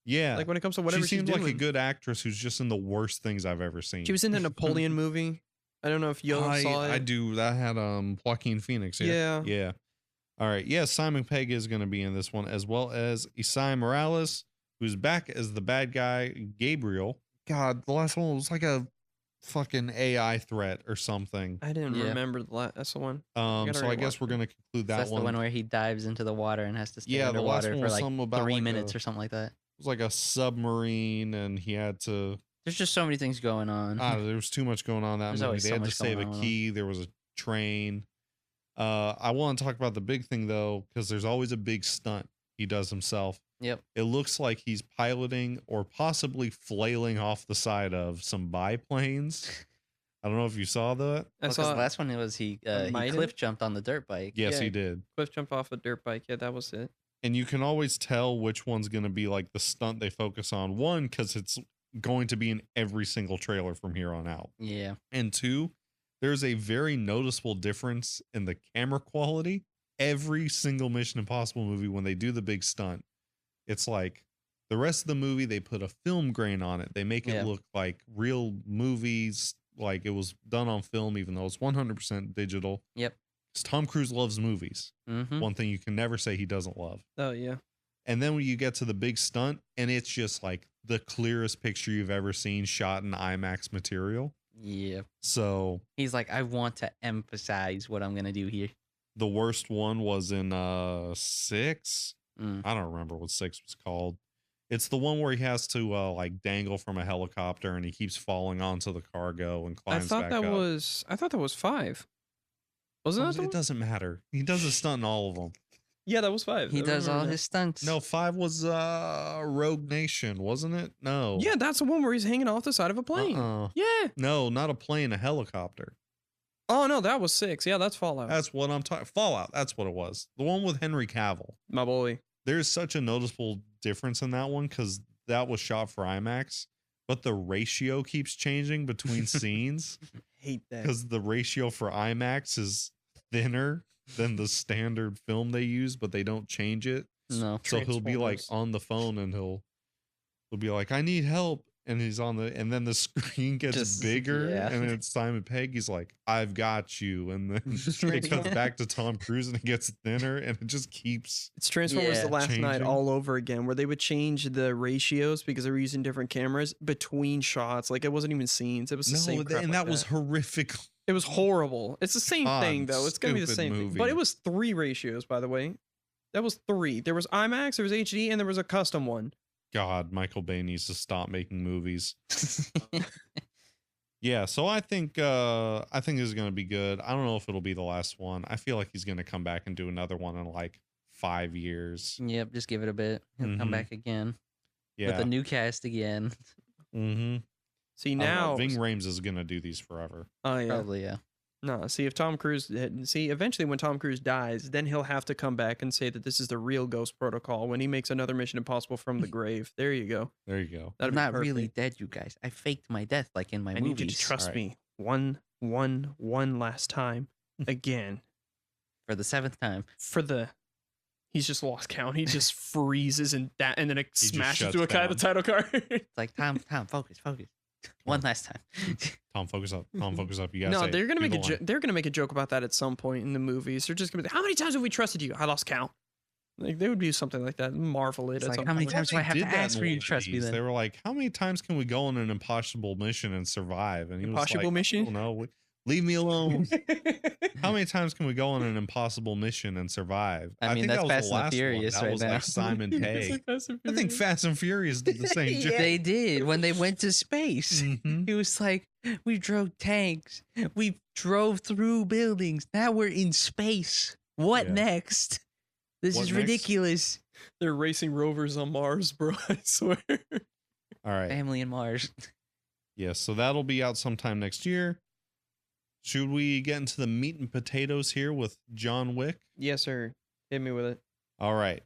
Yeah. Like when it comes to whatever she she's seems doing. like a good actress who's just in the worst things I've ever seen. She was in the Napoleon movie. I don't know if you saw it. I do. That had Joaquin Phoenix here. Yeah. Yeah. All right. Yeah, Simon Pegg is going to be in this one, as well as Isai Morales, who's back as the bad guy, Gabriel. God, the last one was like a fucking AI threat or something. I didn't Yeah. remember the last. That's the one. So I guess we're going to conclude that That's one. the one where he dives into the water and has to stay Yeah, the last underwater one for was like something about 3 like minutes a- or something like that. It was like a submarine, and he had to. There's just so many things going on. There was too much going on in that There's movie. always They so had to much save going a on with key. There was a train. I want to talk about the big thing though, because there's always a big stunt he does himself. Yep. It looks like he's piloting or possibly flailing off the side of some biplanes. I don't know if you saw that. I Because saw the last one was he Mighty? cliff jumped on the dirt bike. Yes, Yeah. he did. Cliff jump off a dirt bike. Yeah, that was it. And you can always tell which one's going to be like the stunt they focus on. One, because it's going to be in every single trailer from here on out. Yeah. And two, there's a very noticeable difference in the camera quality. Every single Mission Impossible movie, when they do the big stunt, it's like the rest of the movie, they put a film grain on it. They make it Yeah. look like real movies, like it was done on film, even though it's 100% digital. Yep. 'Cause Tom Cruise loves movies. Mm-hmm. One thing you can never say he doesn't love. Oh yeah. And then when you get to the big stunt, and it's just like the clearest picture you've ever seen shot in IMAX material. Yeah. So He's like, I want to emphasize what I'm gonna do here. the worst one was in 6. Mm. I don't remember what 6 was called. It's the one where he has to like dangle from a helicopter and he keeps falling onto the cargo and climbs back up. I thought that was 5. Wasn't that the It one? doesn't matter. He does a stunt in all of them. Yeah, that was 5. He I does all remember his stunts. No, 5 was Rogue Nation, wasn't it? No. that. Yeah, that's the one where he's hanging off the side of a plane. Yeah. No, not a plane, a helicopter. Oh no, that was 6. Yeah, that's Fallout. That's what I'm talking. Fallout. That's what it was. The one with Henry Cavill. My boy. There's such a noticeable difference in that one because that was shot for IMAX, but the ratio keeps changing between scenes Hate that. because the ratio for IMAX is thinner than the standard film they use, but they don't change it. No. So he'll be like Transformers. on the phone and he'll be like, "I need help," and he's on the, and then the screen gets Just- bigger, yeah. and it's Simon Pegg. He's like, "I've got you," and then it comes back to Tom Cruise and it gets thinner, and it just keeps. It's Transformers Yeah. The Last Night Changing. all over again, where they would change the ratios because they were using different cameras between shots. Like it wasn't even scenes; it was the same. No, crap and like that was horrific. It was horrible. It's the same thing though. It's gonna be the stupid same thing. movie. But it was 3 ratios, by the way. That was 3. There was IMAX, there was HD, and there was a custom one. God, Michael Bay needs to stop making movies. Yeah, so I think this is gonna be good. I don't know if it'll be the last one. I feel like he's gonna come back and do another one in like 5 years. Yep, just give it a bit. He'll come Mhm. back again Yeah. with a new cast again. Mm-hmm. See now, Ving Rhames is gonna do these forever. oh yeah, Probably, yeah. no. See if Tom Cruise, eventually when Tom Cruise dies, then he'll have to come back and say that this is the real Ghost Protocol when he makes another Mission Impossible from the grave. There you go. There you go. That'd I'm be not really perfect. dead, you guys. I faked my death like in my I movies. need you to trust Alright. me. One last time, again. For the 7th time. For the, he's just lost count. He just freezes and then it just smashes shuts through a guy down. the title card. It's like, Tom, focus. One last time. Tom, focus up. Tom, focus up. You gotta No, say they're it. gonna Do make the line. they're gonna make a joke about that at some point in the movies. They're just gonna be like, how many times have we trusted you? I lost count. Like they would do something like that. Marvel it. It's at like, some how many point. times do I have They to did that ask in for you one to of trust me these. then? They were like, "How many times can we go on an impossible mission and survive?" And he was Impossible like, mission? "I don't know. Leave me alone." How many times can we go on an impossible mission and survive? I mean, think that's that was Fast the and the last Furious one. That right was now. like Simon It's Pegg. like Fast and I think Furious. Fast and Furious did the same joke. They did when they went to space. Mhm. He was like, we drove tanks. We drove through buildings. Now we're in space. What Yeah. next? This What is next? ridiculous. They're racing rovers on Mars, bro. I swear. All right. Family in Mars. Yeah, so that'll be out sometime next year. Should we get into the meat and potatoes here with John Wick? Yes, sir. Hit me with it. All right.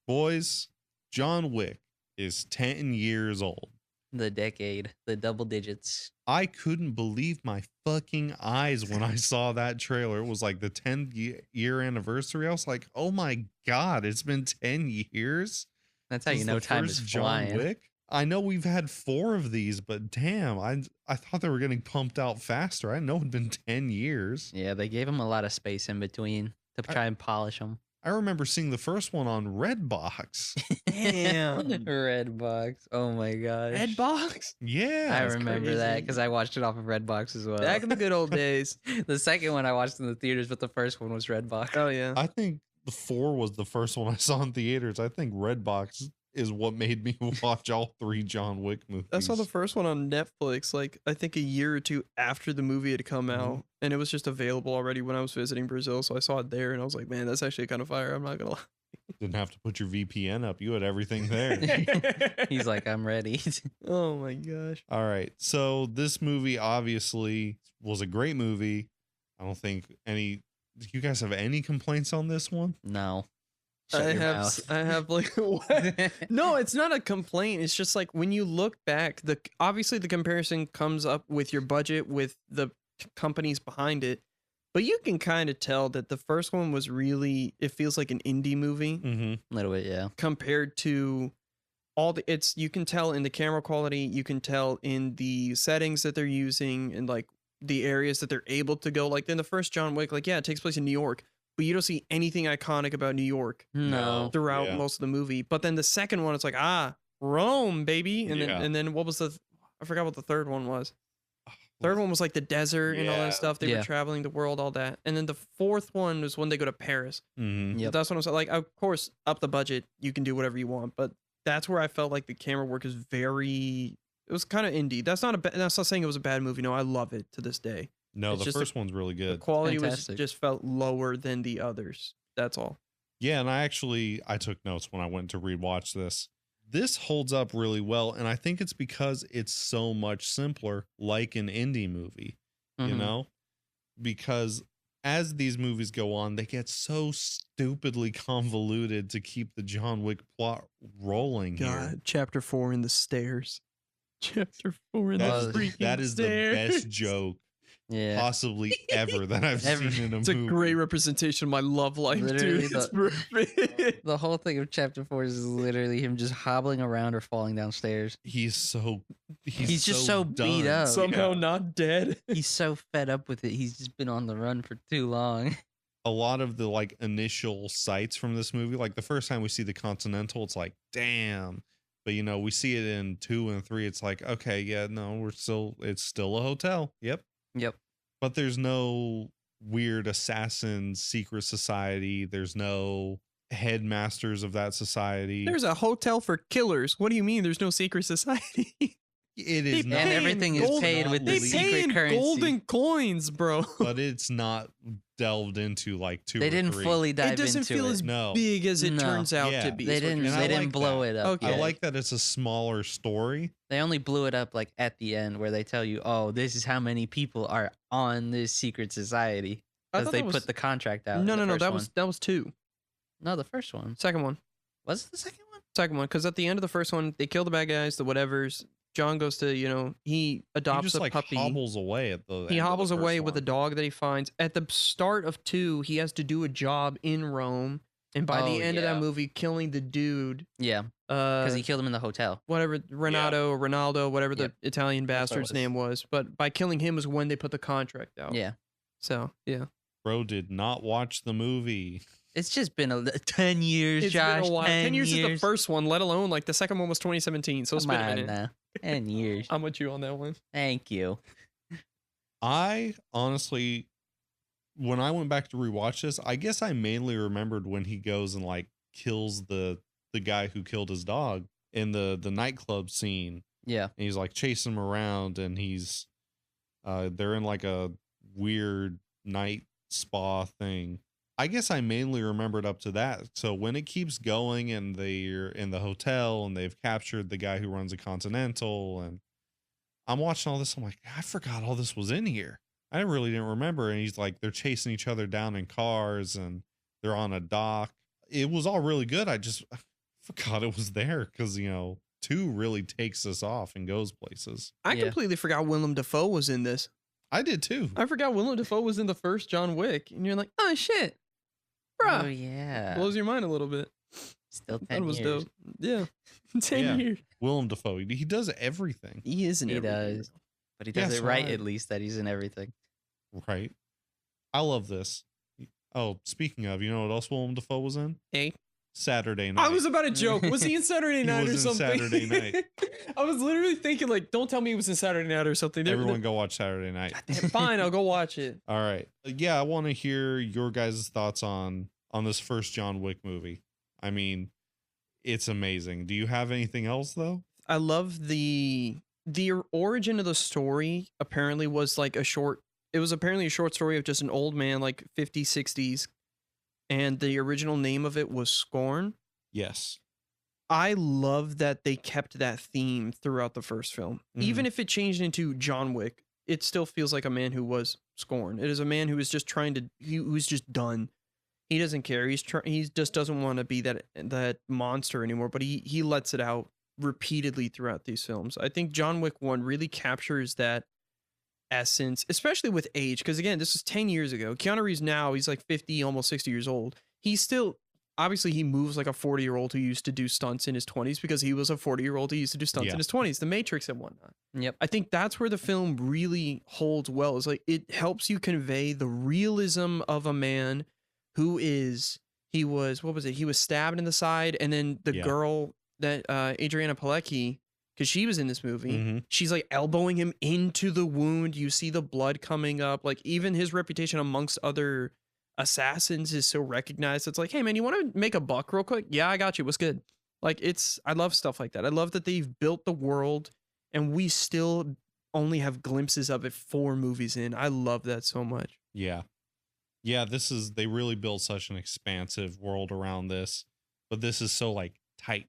Boys, John Wick is 10 years old. The decade. The double digits. I couldn't believe my fucking eyes when I saw that trailer. It was like the 10th year anniversary. I was like, oh my God, it's been 10 years. That's how since you know the time is first John flying. Wick. I know we've had 4 of these, but damn, I thought they were getting pumped out faster. I know it'd been 10 years. Yeah, they gave him a lot of space in between to try and polish them. I remember seeing the first one on Redbox. Damn. Red box. Oh my gosh. Redbox? Yeah. I that's remember that crazy. because I watched it off of Redbox as well. Back in the good old days. The second one I watched in the theaters, but the first one was Redbox. Oh yeah. I think the 4 was the first one I saw in theaters. I think Redbox is what made me watch all 3 John Wick movies. I saw the first one on Netflix, like I think a year or 2 after the movie had come out, and it was just available already when I was visiting Brazil. So I saw it there, and I was like, "Man, that's actually kind of fire." I'm not gonna Didn't have to put your VPN up. You had everything there. lie. He's like, I'm ready. "Oh my gosh." All right. So this movie obviously was a great movie. I don't think any. Do you guys have any complaints on this one? No. I Shut your have, mouth. I have like, what? No, it's not a complaint. It's just like when you look back, obviously the comparison comes up with your budget, with the companies behind it, but you can kind of tell that the first one was really, it feels like an indie movie Mm-hmm. A little bit, yeah. compared to all the, you can tell in the camera quality, you can tell in the settings that they're using, and like the areas that they're able to go. Like in the first John Wick, like, yeah, it takes place in New York, but you don't see anything iconic about New York No. throughout Yeah. most of the movie. But then the second one, it's like, Rome, baby. And Yeah. then what was I forgot what the third one was. Third one was like the desert and all Yeah. that stuff. They Yeah. were traveling the world, all that. And then the fourth one was when they go to Paris. Mm-hmm. Yep. That's what I'm saying. Like, of course, up the budget, you can do whatever you want. But that's where I felt like the camera work is very. It was kind of indie. That's not saying it was a bad movie. No, I love it to this day. No, It's the just first one's really The good. quality Fantastic. just felt lower than the others. That's all. Yeah, and I took notes when I went to rewatch this. This holds up really well, and I think it's because it's so much simpler, like an indie movie, you Mhm. know? Because as these movies go on, they get so stupidly convoluted to keep the John Wick plot rolling here. God, chapter 4 in the stairs. Chapter 4 in the That's- freaking That is the stairs. best joke Yeah. possibly ever that I've Ever. seen in a It's a movie. great representation of my love life, Literally dude. It's perfect. The whole thing of chapter 4 is literally him just hobbling around or falling downstairs. He's just so beat done. up. Somehow not dead. He's so fed up with it. He's just been on the run for too long. A lot of the like initial sights from this movie, like the first time we see the Continental, it's like, damn. But you know, we see it in 2 and 3. It's like, okay, yeah, no, it's still a hotel. Yep. Yep. But there's no weird assassin secret society. There's no headmasters of that society. There's a hotel for killers. What do you mean there's no secret society? It is They not, And pay everything in is gold- paid with the They Unbelievable. pay secret in currency. golden coins, bro. but it's not delved into like 2 They or didn't 3. fully dive It doesn't into feel it. as No. big as it No. turns out Yeah. to be. They is what didn't. you're And I They saying. didn't like blow that. it up. Okay. I yet. like that it's a smaller story. They only blew it up like at the end where they tell you, "Oh, this is how many people are on this secret society," I because thought they that was- put the contract out. No, in the no, no. first That one. was 2. No, the first one. Second one. Was it the second one? Second one. Because at the end of the first one, they kill the bad guys, the whatevers. John goes to, he He adopts just a like puppy. hobbles away at the He hobbles away with a dog. dog that he finds. At the start of 2, he has to do a job in Rome. And by Oh, the end of yeah. that movie, killing the dude, Yeah, because he killed him in the hotel. whatever, Ronaldo, whatever the Yep. Italian That's what it bastard's was. name was. But by killing him was when they put the contract out. Yeah, So, yeah. Bro did not watch the movie. it's just been 10 years, It's Josh. been a while. 10 years is the first one, let alone like the second one was 2017. So it's Come been a on minute. now. 10 years. I'm with you on that one. Thank you. I honestly, when I went back to rewatch this, I guess I mainly remembered when he goes and like kills the guy who killed his dog in the nightclub scene. Yeah. And he's like chasing him around, and he's they're in like a weird night spa thing. I guess I mainly remembered up to that. So when it keeps going and they're in the hotel and they've captured the guy who runs a Continental, and I'm watching all this, I'm like, I forgot all this was in here. I really didn't remember. And he's like, they're chasing each other down in cars and they're on a dock. It was all really good. I just forgot it was there because, 2 really takes us off and goes places. I Yeah. completely forgot Willem Dafoe was in this. I did too. I forgot Willem Dafoe was in the first John Wick. And you're like, oh shit. Oh, Bruh. yeah. Blows your mind a little bit. Still That 10 was years. dope. Yeah. 10 Yeah. years. Willem Dafoe. He does everything. He is in He everything. does. But he Yeah, does it so right, I- at least, that he's in everything. Right. I love this. Oh, speaking of, you know what else Willem Dafoe was in? Hey. Saturday Night. I was about to joke. Was he in Saturday He Night or was in something? Saturday Night. I was literally thinking, like, don't tell me he was in Saturday Night or something. Everyone go watch Saturday Night. Fine, I'll go watch it. All right. Yeah, I want to hear your guys' thoughts on this first John Wick movie. I mean, it's amazing. Do you have anything else though? I love the origin of the story apparently was like it was apparently a short story of just an old man, like 50s, 60s. And the original name of it was Scorn. Yes. I love that they kept that theme throughout the first film. Even if it changed into John Wick, it still feels like a man who was scorned. It is a man who is just who's just done. He doesn't care. He just doesn't want to be that monster anymore, but he lets it out repeatedly throughout these films. I think John Wick 1 really captures that essence, especially with age, because again, this is 10 years ago. Keanu Reeves now, he's like 50, almost 60 years old. He's still, obviously he moves like a 40-year-old who used to do stunts in his 20s because he was a 40-year-old who used to do stunts in his 20s, The Matrix and whatnot. Yep. I think that's where the film really holds well. Is like it helps you convey the realism of a man who he was stabbed in the side, and then the girl that Adriana Palicki, because she was in this movie, she's like elbowing him into the wound. You see the blood coming up. Like even his reputation amongst other assassins is so recognized. It's like, hey man, you want to make a buck real quick? Yeah, I got you. What's good? Like I love stuff like that. I love that they've built the world and we still only have glimpses of it 4 movies in. I love that so much. Yeah. Yeah, they really built such an expansive world around this, but this is so like tight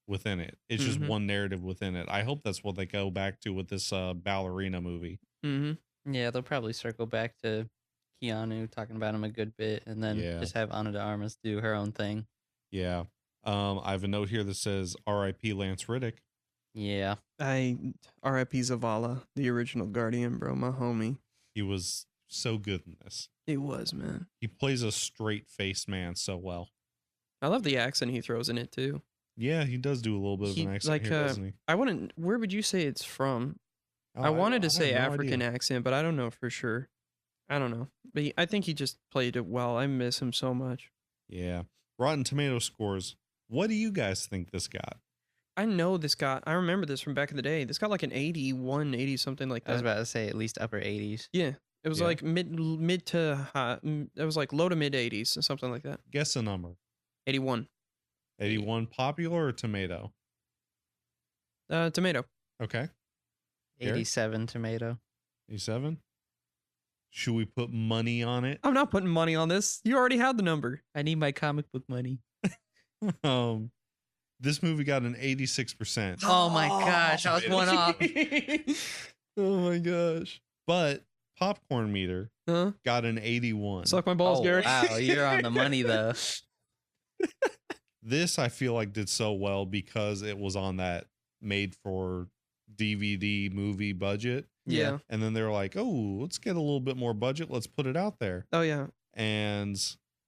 within it. It's just one narrative within it. I hope that's what they go back to with this ballerina movie. Yeah, they'll probably circle back to Keanu talking about him a good bit, and then just have Ana de Armas do her own thing. Yeah. I have a note here that says R.I.P. Lance Reddick. Yeah. R.I.P. Zavala, the original Guardian, bro, my homie. He was so good in this. He was, man. He plays a straight-faced man so well. I love the accent he throws in it too. Yeah, he does do a little bit of an accent here, doesn't he? I wouldn't. Where would you say it's from? I wanted to say African accent, but I don't know for sure. I don't know, but I think he just played it well. I miss him so much. Yeah. Rotten Tomato scores. What do you guys think this got? I know this got. I remember this from back in the day. This got like an 81, 80 something like that. I was about to say at least upper 80s. Yeah. It was like mid to high. It was like low to mid 80s or something like that. Guess a number. 81. 81 popular or tomato? Tomato. Okay. 87 tomato. 87? Should we put money on it? I'm not putting money on this. You already had the number. I need my comic book money. This movie got an 86%. Oh my gosh, I was one off. Oh my gosh. But popcorn meter got an 81. Suck my balls, Gary. Wow, you're on the money though. This I feel like did so well because it was on that made for DVD movie budget. Yeah. And then they were like, oh, let's get a little bit more budget. Let's put it out there. Oh yeah. And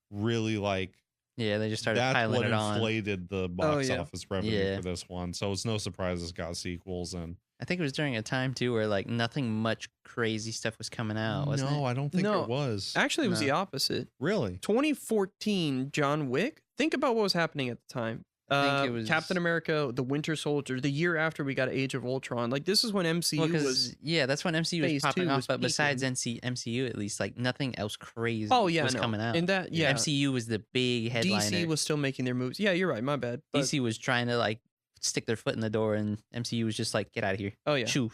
really like, yeah, they just started that's piling what it on. Inflated the box office revenue for this one. So it's no surprise it's got sequels. And I think it was during a time too where like nothing much crazy stuff was coming out, wasn't it? No, I don't think it was. Actually, it was the opposite. Really? 2014 John Wick. Think about what was happening at the time. I think it was Captain America, The Winter Soldier, the year after we got Age of Ultron. Like this is when MCU was. Yeah, that's when MCU was phase popping 2 off. was But besides peaking. MCU, at least like nothing else crazy was coming out. And that MCU was the big headliner. DC was still making their moves. Yeah, you're right. My bad. But DC was trying to like stick their foot in the door, and MCU was just like, get out of here. Oh yeah. Shoo.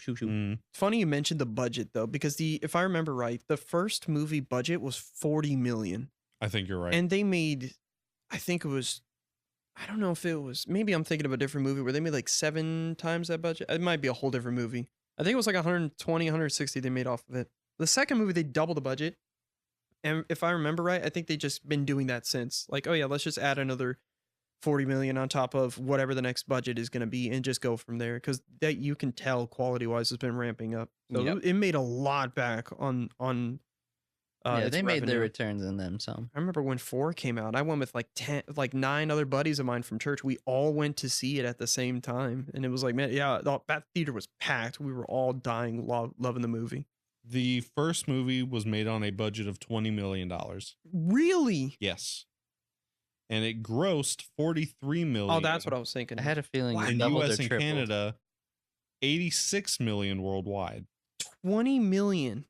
Funny you mentioned the budget though, because if I remember right, the first movie budget was 40 million. I think you're right. And they made, I think it was, I don't know if it was, maybe I'm thinking of a different movie where they made like 7 times that budget. It might be a whole different movie. I think it was like 120, 160 they made off of it. The second movie, they doubled the budget. And if I remember right, I think they just been doing that since. Like, oh yeah, let's just add another 40 million on top of whatever the next budget is going to be and just go from there. Because that you can tell quality wise has been ramping up. So it made a lot back on yeah, they made their revenue. returns in them some. I remember when 4 came out, I went with like 9 other buddies of mine from church. We all went to see it at the same time. And it was like, man, yeah, that theater was packed. We were all dying, loving the movie. The first movie was made on a budget of $20 million. Really? Yes. And it grossed $43 million. Oh, that's what I was thinking. I had a feeling it in doubled US or and tripled. Canada, $86 million worldwide. 20 million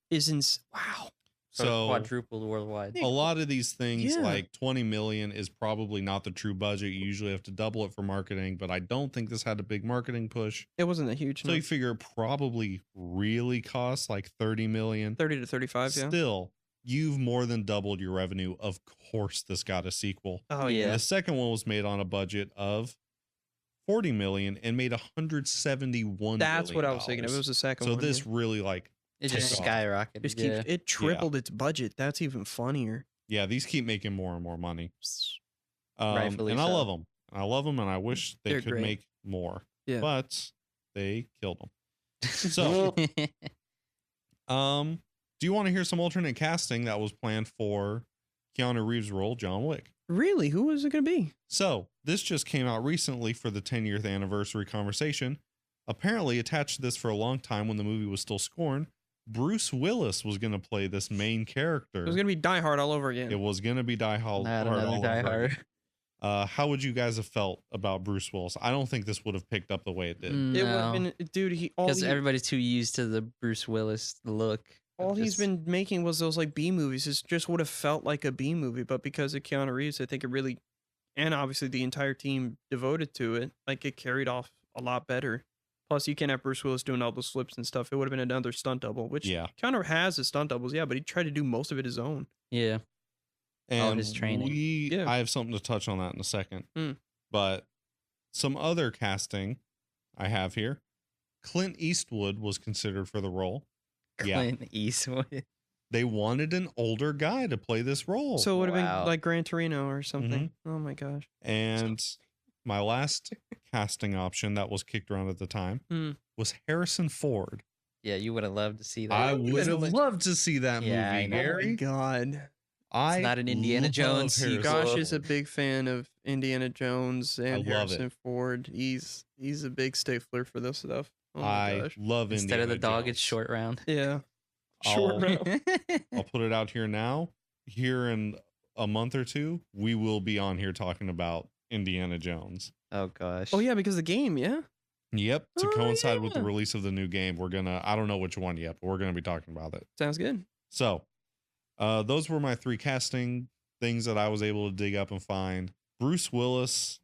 is wow. So quadrupled worldwide. a lot of these things, Yeah. like 20 million, is probably not the true budget. You usually have to double it for marketing, but I don't think this had a big marketing push. It wasn't a huge So you figure it probably really costs like 30 million. 30 to 35, yeah. Still, you've more than doubled your revenue. Of course, this got a sequel. Oh Yeah. And the second one was made on a budget of 40 million and made 171 That's what I was million thinking. It dollars. was the second So one. this really like It just took off. skyrocketed. Just keeps, it tripled its budget. That's even funnier. Yeah, these keep making more and more money. Rightfully and I so. love them. I love them, and I wish they They're could great. make more. Yeah. But they killed them. So, do you want to hear some alternate casting that was planned for Keanu Reeves' role, John Wick? Really? Who was it going to be? So, this just came out recently for the 10th anniversary conversation. Apparently, attached to this for a long time when the movie was still scorned, Bruce Willis was going to play this main character. It was going to be Die Hard all over again. It was going to be Die Hard. Not all another Die over Hard. again. How would you guys have felt about Bruce Willis? I don't think this would have picked up the way it did. It would have been, dude. Because everybody's too used to the Bruce Willis look. All he's been making was those like B movies. It just would have felt like a B movie, but because of Keanu Reeves, I think it really and obviously the entire team devoted to it, like it carried off a lot better. Plus, you can't have Bruce Willis doing all those flips and stuff. It would have been another stunt double, which Yeah. kind of has his stunt doubles, yeah, but he tried to do most of it his own. Yeah. And his training. Yeah. I have something to touch on that in a second. Mm. But some other casting I have here. Clint Eastwood was considered for the role. Clint Eastwood. They wanted an older guy to play this role. So it would have Wow. been like Gran Torino or something. Oh my gosh. And my last casting option that was kicked around at the time was Harrison Ford. Yeah, you would have loved to see that. I would have loved to see that Yeah, I movie, know. Oh my Harry. God. I not an Indiana love Jones Harrison sequel. Josh Ford. is a big fan of Indiana Jones and love it. Harrison Ford. He's a big stickler for this stuff. Oh my I gosh. love Instead of the Indiana dog, Jones. it's short round. Yeah. I'll- Short round. I'll put it out here now. Here in a month or two, we will be on here talking about Indiana Jones. Oh gosh. Oh yeah, because the game, yeah. Yep. To Oh, coincide with the yeah. release of the new game, I don't know which one yet, but we're going to be talking about it. Sounds good. So, those were my 3 casting things that I was able to dig up and find. Bruce Willis,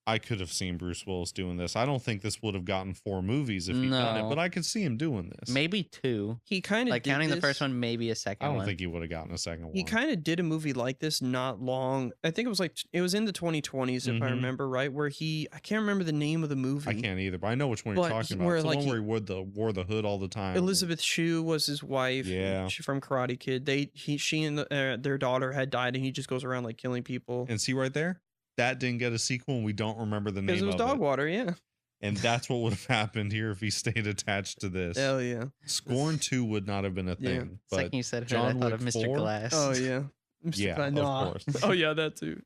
I could have seen Bruce Willis doing this. I don't think this would have gotten 4 movies if he'd done it, No. but I could see him doing this. Maybe 2. He kind of Like counting the first one, maybe a second I don't one. think he would have gotten a second one. He kind of did a movie like this not long. I think it was in the 2020s if I Mhm. remember right, where I can't remember the name of the movie. I can't either, but I know which one you're But talking where, about. It's the like, one where he wore the hood all the time. Elizabeth Shue was his wife. Yeah. She from Karate Kid. She and their daughter had died, and he just goes around like killing people. And see right there, that didn't get a sequel, and we don't remember the name Because it was of dog it. water, yeah. And that's what would have happened here if he stayed attached to this. Hell yeah. Scorn 2 would not have been a Yeah. thing. But Second you said hood, John I thought of Wick Mr. 4? Glass. Oh yeah. Yeah, of Nah. course. Oh yeah, that too.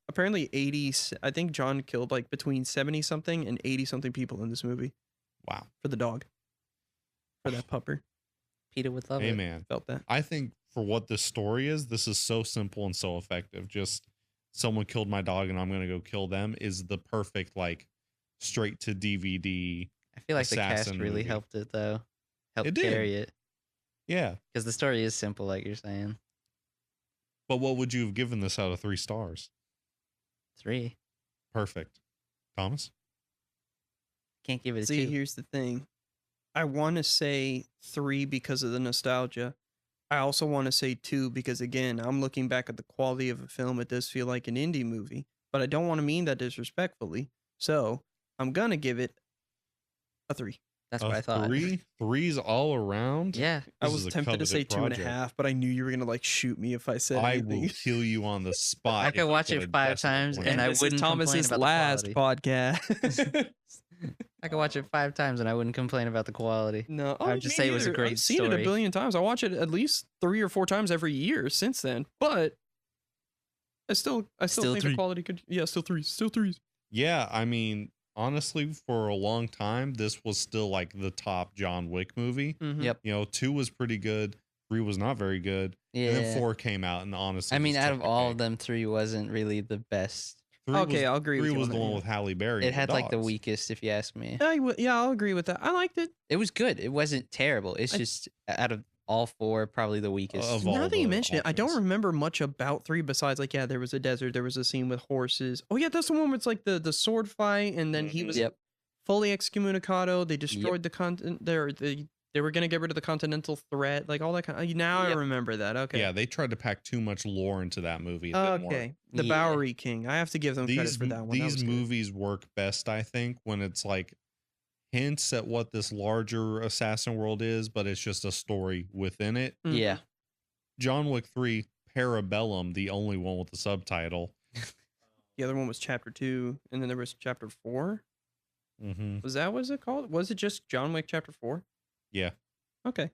Apparently 80. I think John killed like between 70 something and 80 something people in this movie Wow. for the dog. For that pupper. Peter would love Hey, it. man. Felt that. I think for what this story is, this is so simple and so effective. Just someone killed my dog and I'm going to go kill them is the perfect, like, straight to DVD. I feel like the cast assassin really movie. helped it though. Helped It did. carry it. Yeah. Because the story is simple, like you're saying. But what would you have given this out of 3 stars? 3. Perfect. Thomas? Can't give it a See, 2. here's the thing. I want to say 3 because of the nostalgia. I also want to say 2 because, again, I'm looking back at the quality of a film. It does feel like an indie movie, but I don't want to mean that disrespectfully. So I'm going to give it a 3. That's what I thought. 3? 3's all around? Yeah. I This was is a tempted to say coveted 2.5, project. but I knew you were going to like shoot me if I said I anything. will kill you on the spot. I if could you watch put it a 5 decimal times point and on I it. this is wouldn't Thomas's complain about the last quality. podcast. I could watch it 5 times and I wouldn't complain about the quality. No, I would just say it was a great I've seen it a story. billion times. I watch it at least 3 or 4 times every year since then. But I still Still think 3. the quality could. Yeah, still 3s. Yeah, I mean, honestly, for a long time, this was still like the top John Wick movie. Mhm. Yep. You know, 2 was pretty good, 3 was not very good, Yeah. and then 4 came out, and honestly, I mean, just out took of the all cake. of them, 3 wasn't really the best. 3 Okay, was, I'll agree with 3 you was on the that, one yeah. with Halle Berry. It and had like the dogs. weakest, if you ask me. Yeah, I'll agree with that. I liked it. It was good. It wasn't terrible. It's I- just out of all 4, probably the weakest. Of all Now that you the mention it, I don't options. remember much about 3 besides like, yeah, there was a desert, there was a scene with horses. Oh yeah, that's the one where it's like the sword fight, and then he Mhm. was Yep. fully excommunicado. They destroyed the continent. They were gonna get rid of the continental threat, like all that kind. Now I Yep. remember that. Okay. Yeah, they tried to pack too much lore into that movie. It didn't work. Okay. The Yeah. Bowery King. I have to give them credit These for that one. That was these good. movies work best, I think, when it's like hints at what this larger assassin world is, but it's just a story within it. Mhm. Yeah. John Wick 3 Parabellum, the only one with the subtitle. The other one was chapter 2, and then there was chapter 4. Mm-hmm. Was it called? Was it just John Wick chapter 4? Yeah. Okay.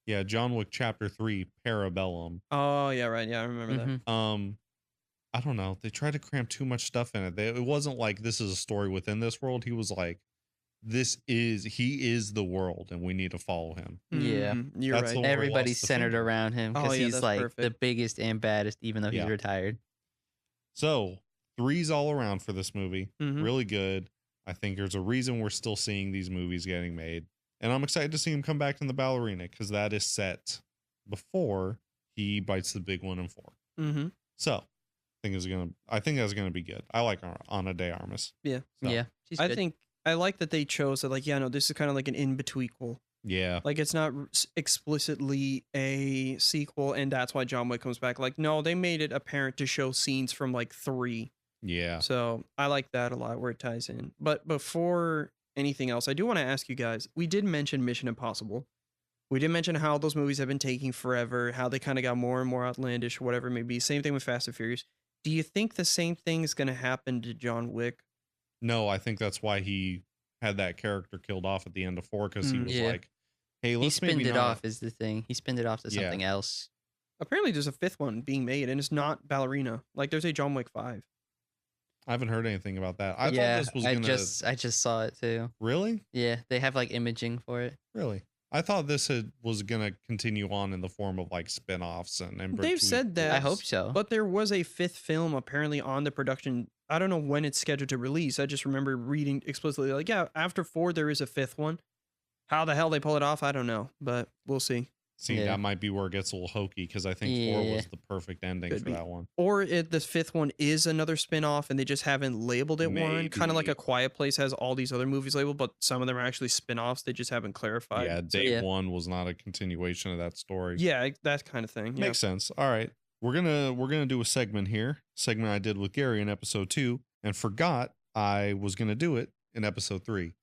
Yeah, John Wick Chapter 3 Parabellum. Oh yeah, right. Yeah, I remember that. Mhm. I don't know. They tried to cram too much stuff in it. It wasn't like this is a story within this world. He was like, he is the world, and we need to follow him. Yeah. You're That's right. the one- Everybody's lost the centered finger. around him Oh, because yeah, he's that's like the perfect. biggest and baddest, even though he's Yeah. retired. So 3's all around for this movie. Mhm. Really good. I think there's a reason we're still seeing these movies getting made. And I'm excited to see him come back in the ballerina because that is set before he bites the big one in 4. Mm-hmm. So I I think that's gonna be good. I like Ana de Armas. Yeah. So, Yeah, she's I good. think I like that they chose that. Like, yeah, no, this is kind of like an in-betweequel. yeah. Like, it's not explicitly a sequel, and that's why John Wick comes back. Like, no, they made it apparent to show scenes from like 3. Yeah. So I like that a lot where it ties in. But before anything else, I do want to ask you guys. We did mention Mission Impossible. We did mention how those movies have been taking forever, how they kind of got more and more outlandish, whatever it may be. Same thing with Fast and Furious. Do you think the same thing is going to happen to John Wick? No, I think that's why he had that character killed off at the end of 4, because he was Yeah. like, hey, He let's maybe spinned it not. off is the thing. He spinned it off to Yeah. something else. Apparently, there's a 5th one being made, and it's not Ballerina. Like, there's a John Wick 5. I haven't heard anything about that. I Yeah, thought this was I gonna just saw it too. really. Yeah, they have like imaging for it. Really? I thought this was going to continue on in the form of like spin-offs and They've said that. I hope so. But there was a 5th film apparently on the production. I don't know when it's scheduled to release. I just remember reading explicitly, like, yeah, after 4, there is a 5th one. How the hell they pull it off, I don't know. But we'll see. See, Yeah. that might be where it gets a little hokey, because I think 4 was the perfect ending Could for be. that one. Or the 5th one is another spin-off and they just haven't labeled it one. Kind of like Maybe. A Quiet Place has all these other movies labeled, but some of them are actually spin-offs. They just haven't clarified. Yeah, So, day yeah. 1 was not a continuation of that story. yeah, that kind of thing. Yeah. Makes sense. All right. We're gonna do a segment here. Segment I did with Gary in episode 2, and forgot I was gonna do it in episode 3.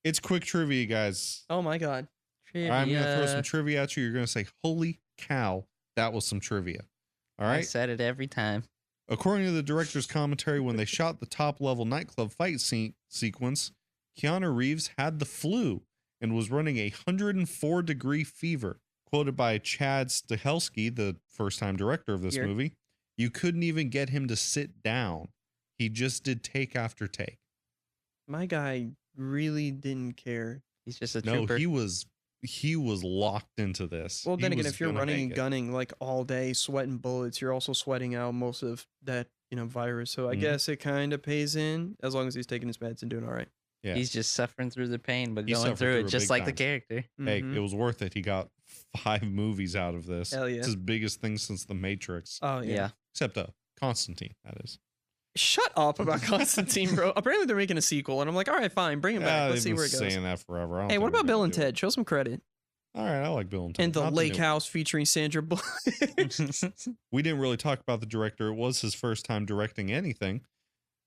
It's quick trivia, guys. Oh my God. I'm gonna throw some trivia at you. You're gonna say, holy cow, that was some trivia. All I right. said it every time. According to the director's commentary, when they shot the top level nightclub fight sequence, Keanu Reeves had the flu and was running a 104-degree fever. Quoted by Chad Stahelski, the first-time director of this Here. movie, you couldn't even get him to sit down. He just did take after take. My guy really didn't care. He's just a No, trooper. he was locked into this. Well, He then again, was if you're gonna running make and it. gunning like all day, sweating bullets, you're also sweating out most of that, virus. So I Mhm. guess it kind of pays in as long as he's taking his meds and doing all right. Yeah. He's just suffering through the pain, but He going suffered through through it it just big like the time. character. Hey, Mhm. it was worth it. He got 5 movies out of this. Hell yeah. It's his biggest thing since The Matrix. Oh yeah. Yeah. Except Constantine, that is. Shut up about Constantine, bro. Apparently they're making a sequel, and I'm like, all right, fine, bring him back. Let's see they've where been it goes. saying that forever. I don't Hey, think what we're about Bill gonna and do it. Ted? Show some credit. All right, I like Bill and Ted. And the Not Lake new one. House featuring Sandra Bullock. We didn't really talk about the director. It was his first time directing anything.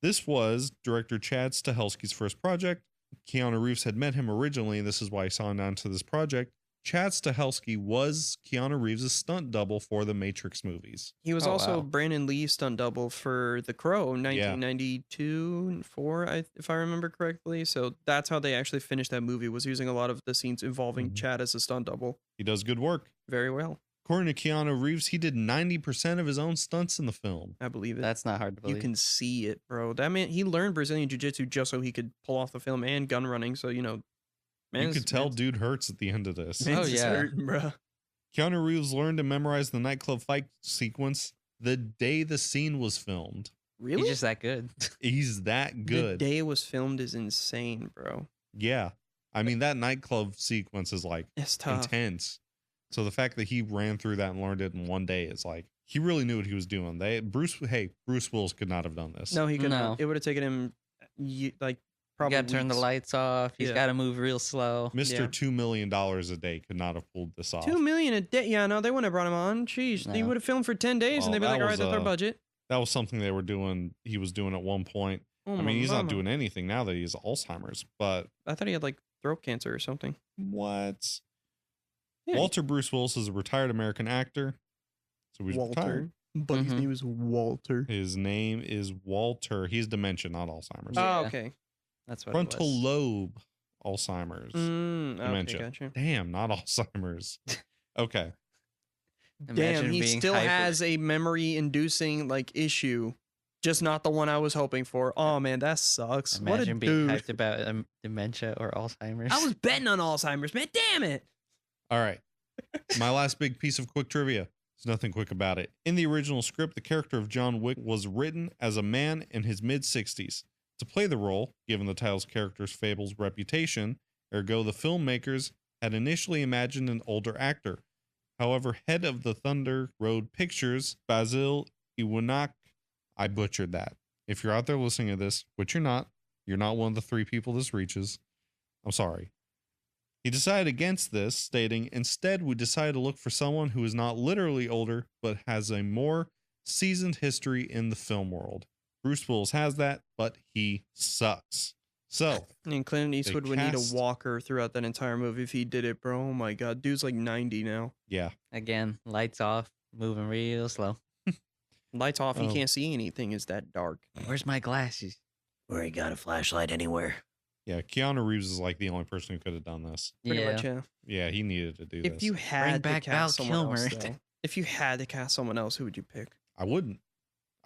This was director Chad Stahelski's first project. Keanu Reeves had met him originally, and this is why he signed on to this project. Chad Stahelski was Keanu Reeves' stunt double for the Matrix movies. He was Oh, also wow. Brandon Lee's stunt double for The Crow, 1992, 4, if I remember correctly. So that's how they actually finished that movie, was using a lot of the scenes involving Mhm. Chad as a stunt double. He does good work. Very well. According to Keanu Reeves, he did 90% of his own stunts in the film. I believe it. That's not hard to You believe. can see it, bro. That man, he learned Brazilian Jiu-Jitsu just so he could pull off the film and gun running. So, man, You could tell dude hurts at the end of this. man's Oh, just yeah. hurting, bro. Keanu Reeves learned to memorize the nightclub fight sequence the day the scene was filmed. Really? He's just that good. He's that good. The day it was filmed is insane, bro. Yeah. I mean, that nightclub sequence is like It's tough. intense. So the fact that he ran through that and learned it in one day is like, he really knew what he was doing. Bruce Willis could not have done this. No, he could No. not. It would have taken him, like, You probably got to turn the weeks. lights off. He's Yeah. got to move real slow. Mr. Yeah. $2 million a day could not have pulled this off. $2 million a day. Yeah, no, they wouldn't have brought him on. Jeez, he No. would have filmed for 10 days, Well, and they'd be that like, "All right, was, that's our budget." That was something they were doing. He was doing at one point. Oh, I my mean, he's not mama. doing anything now that he has Alzheimer's, but I thought he had like throat cancer or something. what? Yeah, Walter Bruce Willis is a retired American actor. So he's Walter, retired. but his Mhm. name is Walter. His name is Walter. He's dementia, not Alzheimer's. Yeah. Oh, okay. That's what Frontal it was. lobe Alzheimer's. Okay, Dementia. gotcha. Damn, not Alzheimer's. Okay. Damn, Imagine he being still hyper- has a memory-inducing like issue, just not the one I was hoping for. Oh man, that sucks. Imagine what a being dude. hyped about dementia or Alzheimer's. I was betting on Alzheimer's, man. Damn it. All right. My last big piece of quick trivia. There's nothing quick about it. In the original script, the character of John Wick was written as a man in his mid-60s. To play the role, given the title's character's fable's reputation, ergo the filmmakers had initially imagined an older actor. However, head of the Thunder Road Pictures, Basil Iwanak, I butchered that. If you're out there listening to this, which you're not one of the 3 people this reaches. I'm sorry. He decided against this, stating, instead, we decided to look for someone who is not literally older, but has a more seasoned history in the film world. Bruce Willis has that, but he sucks. So, and Clint Eastwood would need a cast- walker throughout that entire movie if he did it, bro. Oh my god, dude's like 90 now. yeah. Again, lights off, moving real slow. Lights off, he Oh. can't see anything. It's that dark. Where's my glasses? Where he got a flashlight anywhere. Yeah, Keanu Reeves is like the only person who could have done this. Pretty much, yeah. Yeah, he needed to do If this. you had Bring to back cast Val someone else, Kilmer. though, if you had to cast someone else, who would you pick? I wouldn't.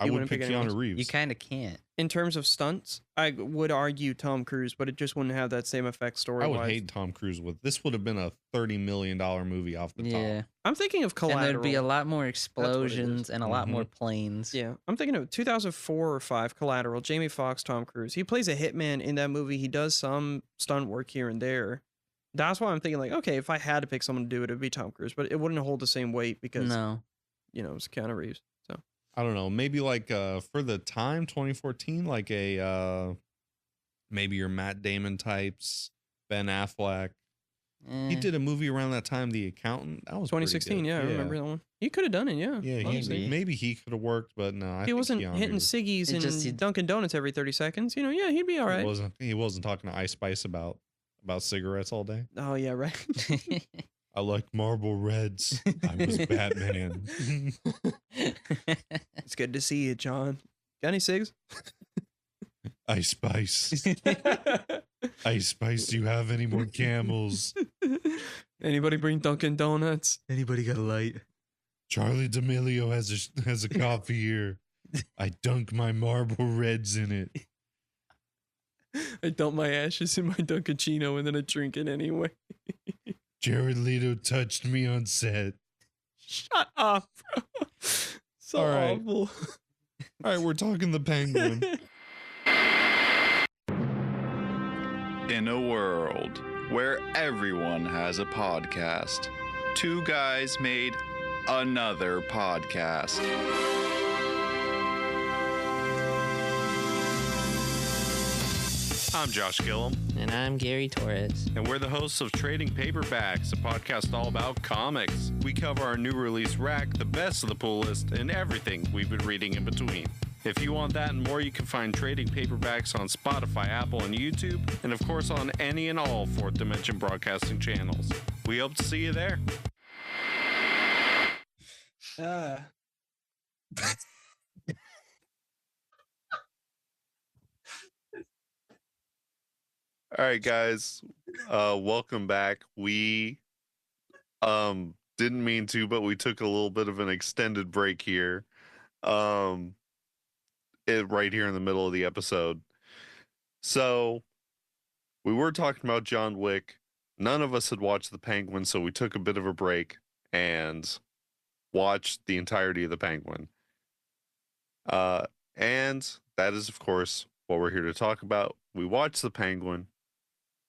I You would wouldn't pick pick anyone Keanu else? Reeves. You kind of can't. In terms of stunts, I would argue Tom Cruise, but it just wouldn't have that same effect story. I would hate Tom Cruise with this. Would have been a $30 million movie off the Yeah. top. I'm thinking of Collateral. And there'd be a lot more what it is. explosions and a lot more planes. Yeah, I'm thinking of 2004 or 5 Collateral. Jamie Foxx, Tom Cruise. He plays a hitman in that movie. He does some stunt work here and there. That's why I'm thinking like, okay, if I had to pick someone to do it, it'd be Tom Cruise, but it wouldn't hold the same weight because No. It's Keanu Reeves. So I don't know. Maybe like for the time 2014, like a maybe your Matt Damon types, Ben Affleck. He Eh. did a movie around that time, The Accountant. That was pretty 2016, good. yeah, I remember that one. He could have done it, yeah. Yeah, Maybe. maybe he could have worked, but no, I He think wasn't Keanu hitting Reeves- ciggies It and just- Dunkin' Donuts every 30 seconds. Yeah, he'd be all right. He wasn't talking to Ice Spice about cigarettes all day. Oh yeah, right. I like Marlboro Reds. I was Batman. It's good to see you, John. Got any cigs? Ice Spice. Ice Spice, do you have any more camels? Anybody bring Dunkin' Donuts? Anybody got a light? Charlie D'Amelio has a coffee here. I dunk my Marlboro Reds in it. I dump my ashes in my Dunkaccino and then I drink it anyway. Jared Leto touched me on set. Shut up, bro. So All right. awful. All right, we're talking the Penguin. In a world where everyone has a podcast, 2 guys made another podcast. I'm Josh Gilliam, And I'm Gary Torres. and we're the hosts of Trading Paperbacks, a podcast all about comics. We cover our new release rack, the best of the pull list, and everything we've been reading in between. If you want that and more, you can find Trading Paperbacks on Spotify, Apple, and YouTube, and of course on any and all Fourth Dimension broadcasting channels. We hope to see you there. All right, guys, welcome back. We didn't mean to, but we took a little bit of an extended break here. Right here in the middle of the episode. So we were talking about John Wick. None of us had watched The Penguin, so we took a bit of a break and watched the entirety of The Penguin. And that is, of course, what we're here to talk about. We watched The Penguin.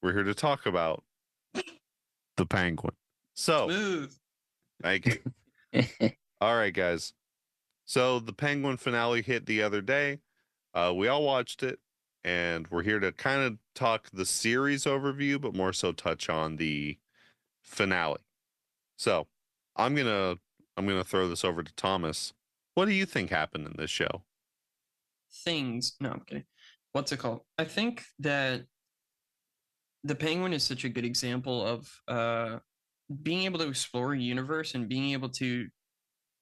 We're here to talk about The Penguin. So, Smooth. thank you. All right, guys. So the Penguin finale hit the other day. We all watched it, and we're here to kind of talk the series overview, but more so touch on the finale. So I'm gonna throw this over to Thomas. What do you think happened in this show? Things. No, I'm kidding. What's it called? I think that the Penguin is such a good example of being able to explore a universe and being able to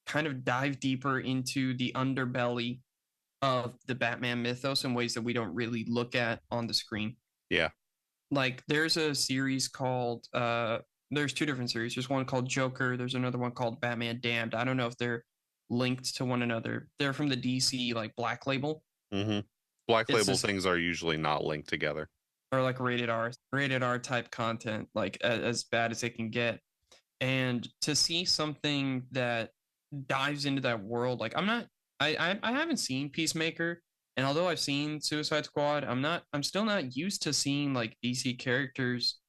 kind of dive deeper into the underbelly of the Batman mythos in ways that we don't really look at on the screen. Yeah. Like there's a series called there's 2 different series. There's one called Joker, there's another one called Batman Damned. I don't know if they're linked to one another. They're from the DC like Black Label Mm-hmm. Black It's Label just- things are usually not linked together. or like rated R type content, like as bad as it can get. And to see something that dives into that world, like I haven't seen Peacemaker, and although I've seen Suicide Squad, I'm still not used to seeing like DC characters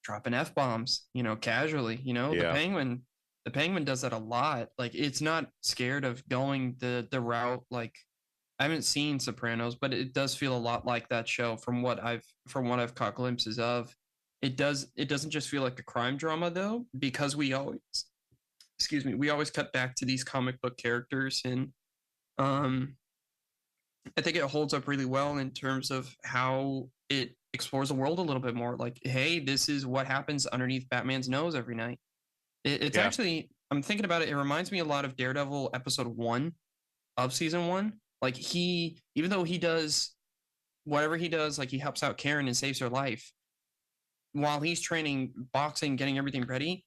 dropping F-bombs, casually. Yeah. The Penguin does that a lot. Like it's not scared of going the route like I haven't seen Sopranos, but it does feel a lot like that show from what I've caught glimpses of. It doesn't just feel like a crime drama though, because we always cut back to these comic book characters, and um I think it holds up really well in terms of how it explores the world a little bit more. Like, hey, this is what happens underneath Batman's nose every night. It's Yeah. actually, I'm thinking about it, it reminds me a lot of Daredevil episode 1 of season 1. Like, even though he does whatever he does, like he helps out Karen and saves her life, while he's training boxing, getting everything ready,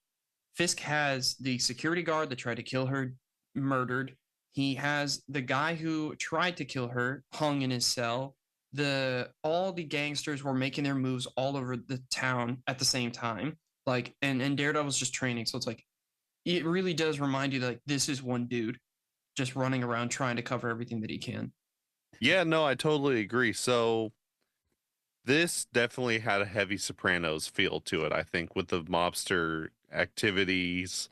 Fisk has the security guard that tried to kill her murdered. He has the guy who tried to kill her hung in his cell. All the gangsters were making their moves all over the town at the same time. Like, and Daredevil's just training. So it's like, it really does remind you that like, this is one dude just running around trying to cover everything that he can. Yeah, no, I totally agree. So this definitely had a heavy Sopranos feel to it, I think, with the mobster activities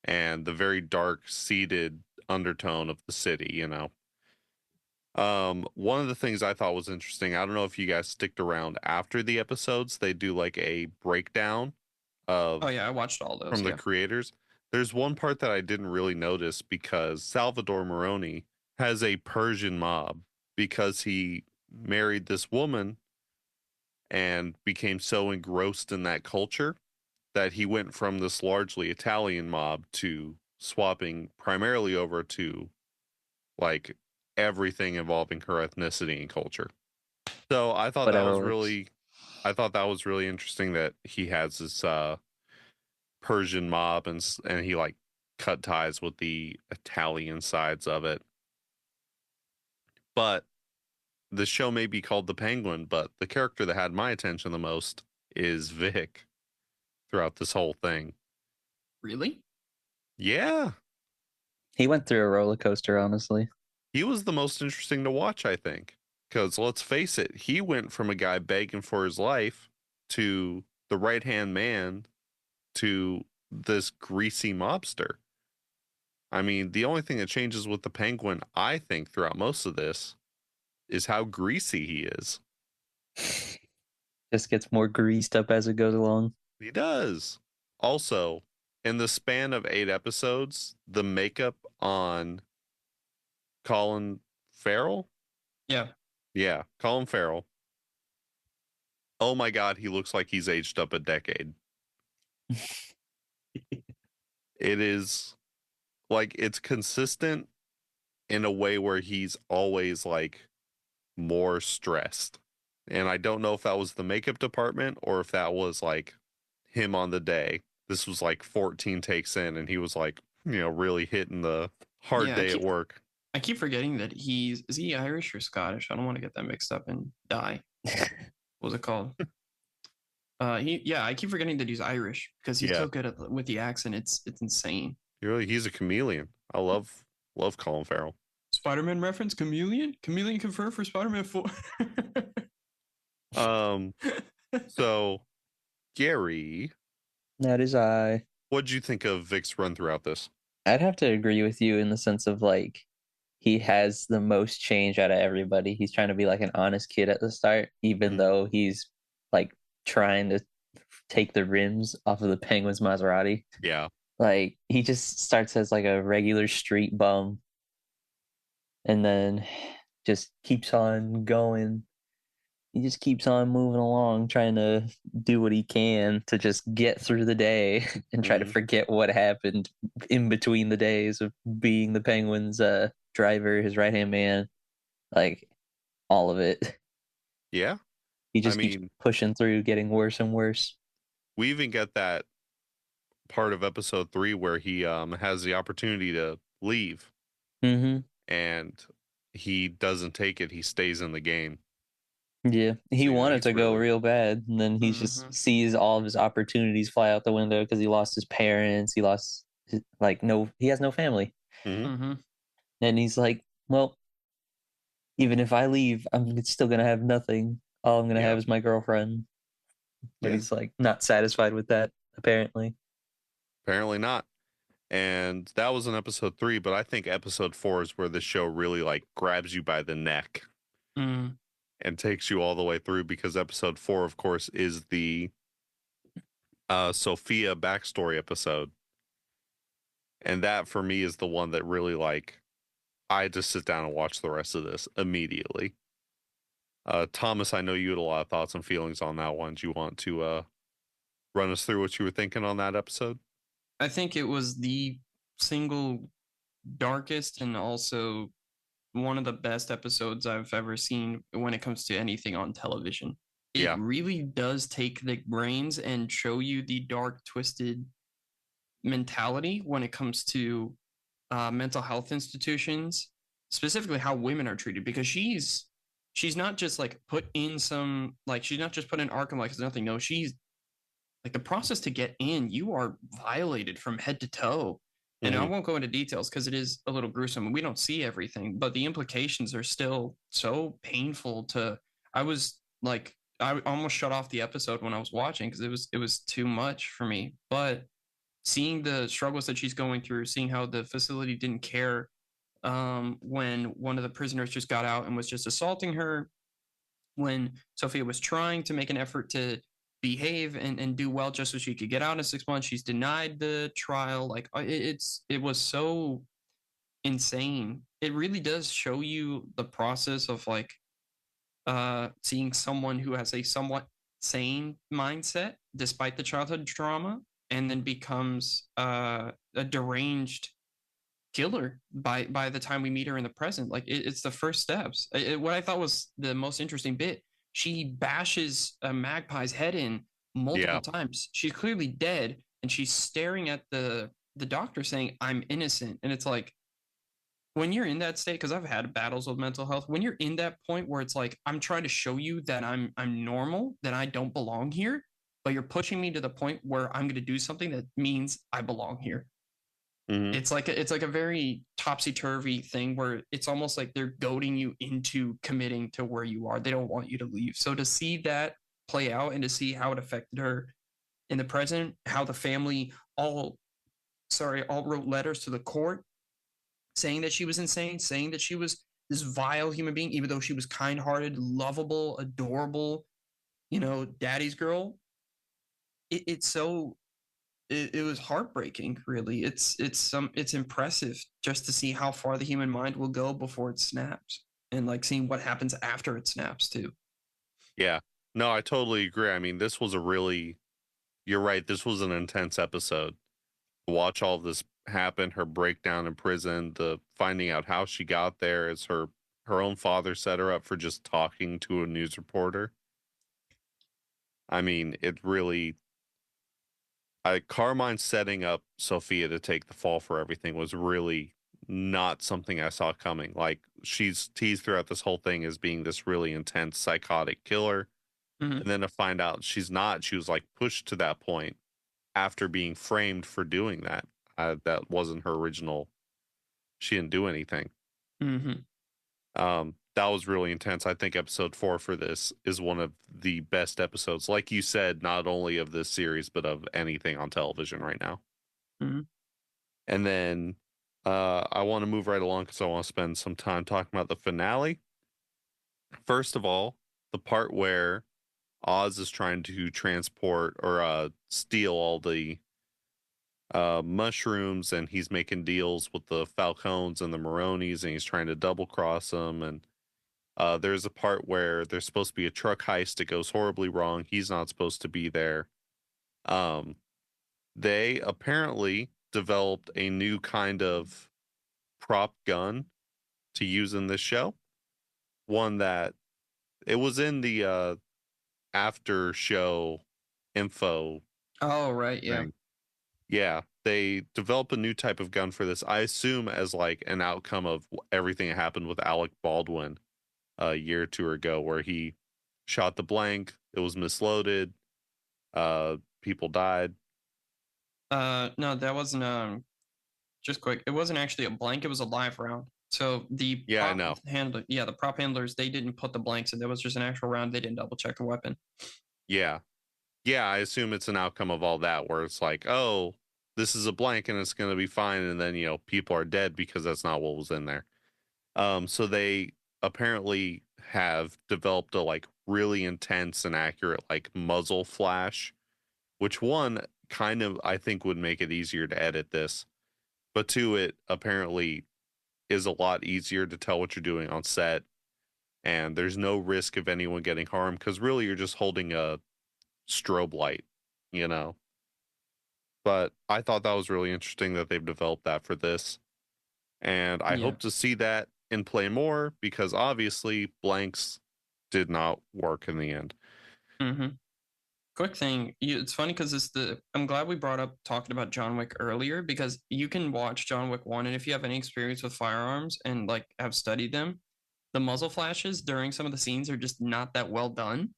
and the very dark seated undertone of the city, you know. One of the things I thought was interesting, I don't know if you guys sticked around after the episodes, they do like a breakdown of Oh yeah, I watched all those. from the creators. There's one part that I didn't really notice because Salvador Moroni has a Persian mob because he married this woman and became so engrossed in that culture that he went from this largely Italian mob to swapping primarily over to like everything involving her ethnicity and culture. So I thought that Whatever was works. really interesting that he has this Persian mob and he like cut ties with the Italian sides of it. But the show may be called The Penguin, but the character that had my attention the most is Vic throughout this whole thing. Really? Yeah, He went through a roller coaster, honestly. he was the most interesting to watch, I think. Because let's face it, he went from a guy begging for his life to the right-hand man to this greasy mobster. I mean, the only thing that changes with the Penguin, I think, throughout most of this is how greasy he is. Just gets more greased up as it goes along. He does. Also, in the span of 8 episodes, the makeup on Colin Farrell? Yeah. Yeah, Colin Farrell. Oh my God, he looks like he's aged up a decade. It is like it's consistent in a way where he's always like more stressed. And I don't know if that was the makeup department or if that was like him on the day. This was like 14 takes in and he was like, you know, really hitting the hard Yeah, day at work. I keep forgetting that is he Irish or Scottish? I don't want to get that mixed up and die. What was it called? I keep forgetting that he's Irish because he's so good with the accent. It's insane. He's a chameleon. I love Colin Farrell. Spider-Man reference, Chameleon? Chameleon confirmed for Spider-Man 4. So Gary, That is I. what'd you think of Vic's run throughout this? I'd have to agree with you in the sense of like he has the most change out of everybody. He's trying to be like an honest kid at the start, even though he's like trying to take the rims off of the Penguin's Maserati. Yeah. Like he just starts as like a regular street bum and then just keeps on going. He just keeps on moving along, trying to do what he can to just get through the day and try to forget what happened in between the days of being the Penguin's driver, his right-hand man, like all of it. Yeah. He just keeps pushing through, getting worse and worse. We even get that part of episode 3 where he has the opportunity to leave. Mm-hmm. And he doesn't take it. He stays in the game. Yeah, he wanted to go real bad, and then he just sees all of his opportunities fly out the window because he lost his parents. He lost he has no family. And he's like, well, even if I leave, I'm still gonna have nothing. All I'm gonna have is my girlfriend. But he's like not satisfied with that, apparently. Apparently not. And that was in episode 3, but I think episode 4 is where the show really like grabs you by the neck Mm. and takes you all the way through, because episode 4, of course, is the Sophia backstory episode. And that for me is the one that really like, I just sit down and watch the rest of this immediately. Thomas, I know you had a lot of thoughts and feelings on that one. Do you want to run us through what you were thinking on that episode? I think it was the single darkest and also one of the best episodes I've ever seen when it comes to anything on television. It Yeah. really does take the reins and show you the dark, twisted mentality when it comes to mental health institutions, specifically how women are treated, because she's not just like put in some, like, she's not just put in Arkham like it's nothing. No, she's like, the process to get in, you are violated from head to toe. And I won't go into details because it is a little gruesome and we don't see everything, but the implications are still so painful to, I was like, I almost shut off the episode when I was watching because it was too much for me. But seeing the struggles that she's going through, seeing how the facility didn't care when one of the prisoners just got out and was just assaulting her, when Sophia was trying to make an effort to behave and do well just so she could get out in 6 months, she's denied the trial. Like, it was so insane. It really does show you the process of like seeing someone who has a somewhat sane mindset despite the childhood trauma and then becomes a deranged killer by the time we meet her in the present. Like, it's the first steps. What I thought was the most interesting bit, she bashes a magpie's head in multiple times. She's clearly dead and she's staring at the doctor saying, "I'm innocent." And it's like, when you're in that state, because I've had battles with mental health, when you're in that point where it's like, I'm trying to show you that I'm normal, that I don't belong here, but you're pushing me to the point where I'm going to do something that means I belong here. It's like a very topsy-turvy thing where it's almost like they're goading you into committing to where you are. They don't want you to leave. So to see that play out and to see how it affected her in the present, how the family all wrote letters to the court saying that she was insane, saying that she was this vile human being, even though she was kind-hearted, lovable, adorable, daddy's girl. It was heartbreaking, really. It's impressive just to see how far the human mind will go before it snaps, and like seeing what happens after it snaps too. Yeah. No, I totally agree. I mean, this was you're right. This was an intense episode. Watch all this happen, her breakdown in prison, the finding out how she got there as her own father set her up for just talking to a news reporter. I mean, it really, Carmine setting up Sophia to take the fall for everything was really not something I saw coming. Like, she's teased throughout this whole thing as being this really intense psychotic killer. And then to find out she's not, she was like pushed to that point after being framed for doing that. That wasn't her original. She didn't do anything. That was really intense. I think episode 4 for this is one of the best episodes, like you said, not only of this series, but of anything on television right now. And then I want to move right along because I want to spend some time talking about the finale. First of all, the part where Oz is trying to transport or steal all the mushrooms, and he's making deals with the Falcones and the Maronis, and he's trying to double cross them. And there's a part where there's supposed to be a truck heist. It goes horribly wrong. He's not supposed to be there. They apparently developed a new kind of prop gun to use in this show. One that it was in the after show info. Oh, right. Yeah. Thing. Yeah. They developed a new type of gun for this. I assume as like an outcome of everything that happened with Alec Baldwin a year or two ago, where he shot the blank. It was misloaded. People died. No, that wasn't. Just quick, it wasn't actually a blank. It was a live round. So the prop the prop handlers, they didn't put the blanks in. That was just an actual round. They didn't double check the weapon. Yeah. I assume it's an outcome of all that, where it's like, oh, this is a blank and it's going to be fine. And then, people are dead because that's not what was in there. So they apparently have developed a like really intense and accurate like muzzle flash, which one kind of I think would make it easier to edit this, but two, it apparently is a lot easier to tell what you're doing on set, and there's no risk of anyone getting harmed because really you're just holding a strobe light, you know. But I thought that was really interesting that they've developed that for this, and I Yeah. hope to see that in play more because obviously blanks did not work in the end. Mm-hmm. Quick thing, it's funny because I'm glad we brought up talking about John Wick earlier, because you can watch John Wick 1, and if you have any experience with firearms and like have studied them, the muzzle flashes during some of the scenes are just not that well done.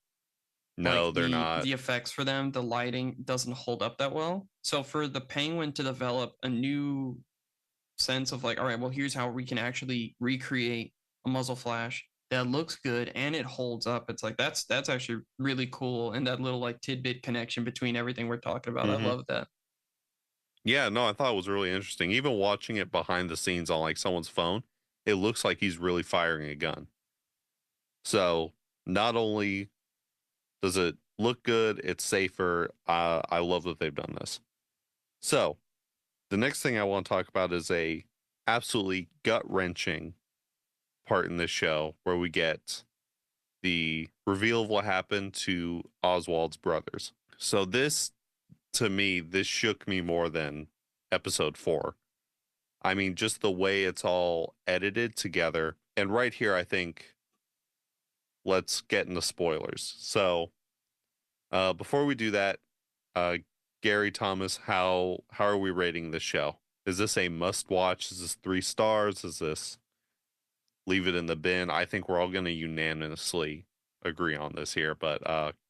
No, Like they're not. the effects for them, the lighting doesn't hold up that well. So for the Penguin to develop a new sense of like, all right, well, here's how we can actually recreate a muzzle flash that looks good and it holds up. It's like that's actually really cool, and that little like tidbit connection between everything we're talking about. Mhm. I love that. Yeah, no, I thought it was really interesting. Even watching it behind the scenes on like someone's phone, it looks like he's really firing a gun. So not only does it look good, it's safer. I love that they've done this. So the next thing I want to talk about is a absolutely gut-wrenching part in this show where we get the reveal of what happened to Oswald's brothers. So this, to me, this shook me more than episode 4. I mean, just the way it's all edited together. And right here, I think let's get into spoilers. So before we do that, uh, Gary Thomas, how are we rating this show? Is this a must watch? Is this 3 stars? Is this leave it in the bin? I think we're all going to unanimously agree on this here, but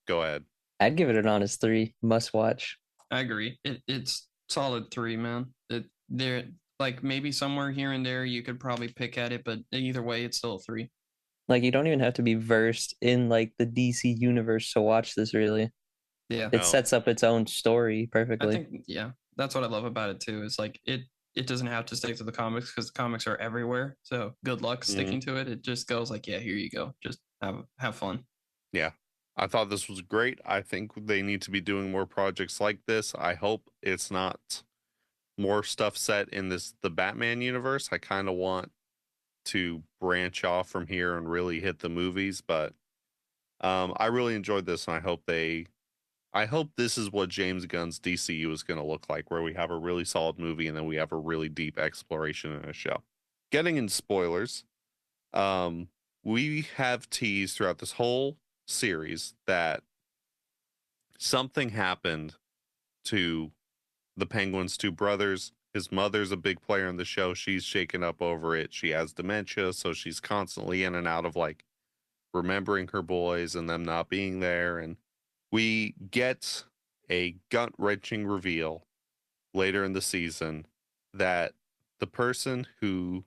go ahead. I'd give it an honest 3. Must watch. I agree. It's solid 3, man. There like maybe somewhere here and there you could probably pick at it, but either way, it's still a 3. Like, you don't even have to be versed in like the DC universe to watch this, really. Yeah. It No. sets up its own story I perfectly. think that's what I love about it too. Is like it doesn't have to stick to the comics because the comics are everywhere. So good luck sticking to it. It just goes like, yeah, here you go. Just have fun. Yeah. I thought this was great. I think they need to be doing more projects like this. I hope it's not more stuff set in the Batman universe. I kind of want to branch off from here and really hit the movies, but I really enjoyed this, and I hope this is what James Gunn's DCU is going to look like, where we have a really solid movie and then we have a really deep exploration in a show. Getting into spoilers, we have teased throughout this whole series that something happened to the Penguin's 2 brothers. His mother's a big player in the show. She's shaken up over it. She has dementia, so she's constantly in and out of like remembering her boys and them not being there. And we get a gut-wrenching reveal later in the season that the person who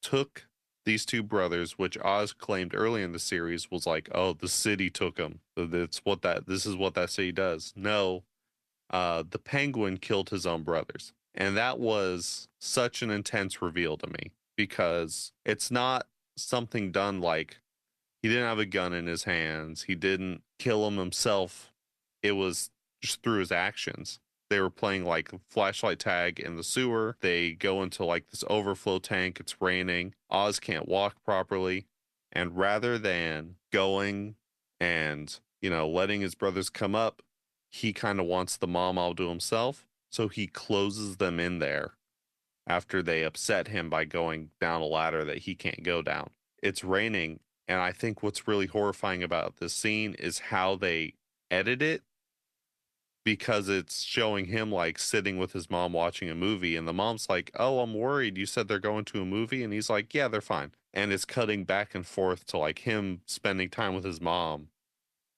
took these 2 brothers, which Oz claimed early in the series, was like, oh, the city took them. This is what that city does. No, the Penguin killed his own brothers. And that was such an intense reveal to me because it's not something done like he didn't have a gun in his hands. He didn't kill him himself. It was just through his actions. They were playing like flashlight tag in the sewer. They go into like this overflow tank. It's raining. Oz can't walk properly. And rather than going and, letting his brothers come up, he kind of wants the mom all to himself. So he closes them in there after they upset him by going down a ladder that he can't go down. It's raining. And I think what's really horrifying about this scene is how they edit it, because it's showing him like sitting with his mom watching a movie. And the mom's like, oh, I'm worried. You said they're going to a movie. And he's like, yeah, they're fine. And it's cutting back and forth to like him spending time with his mom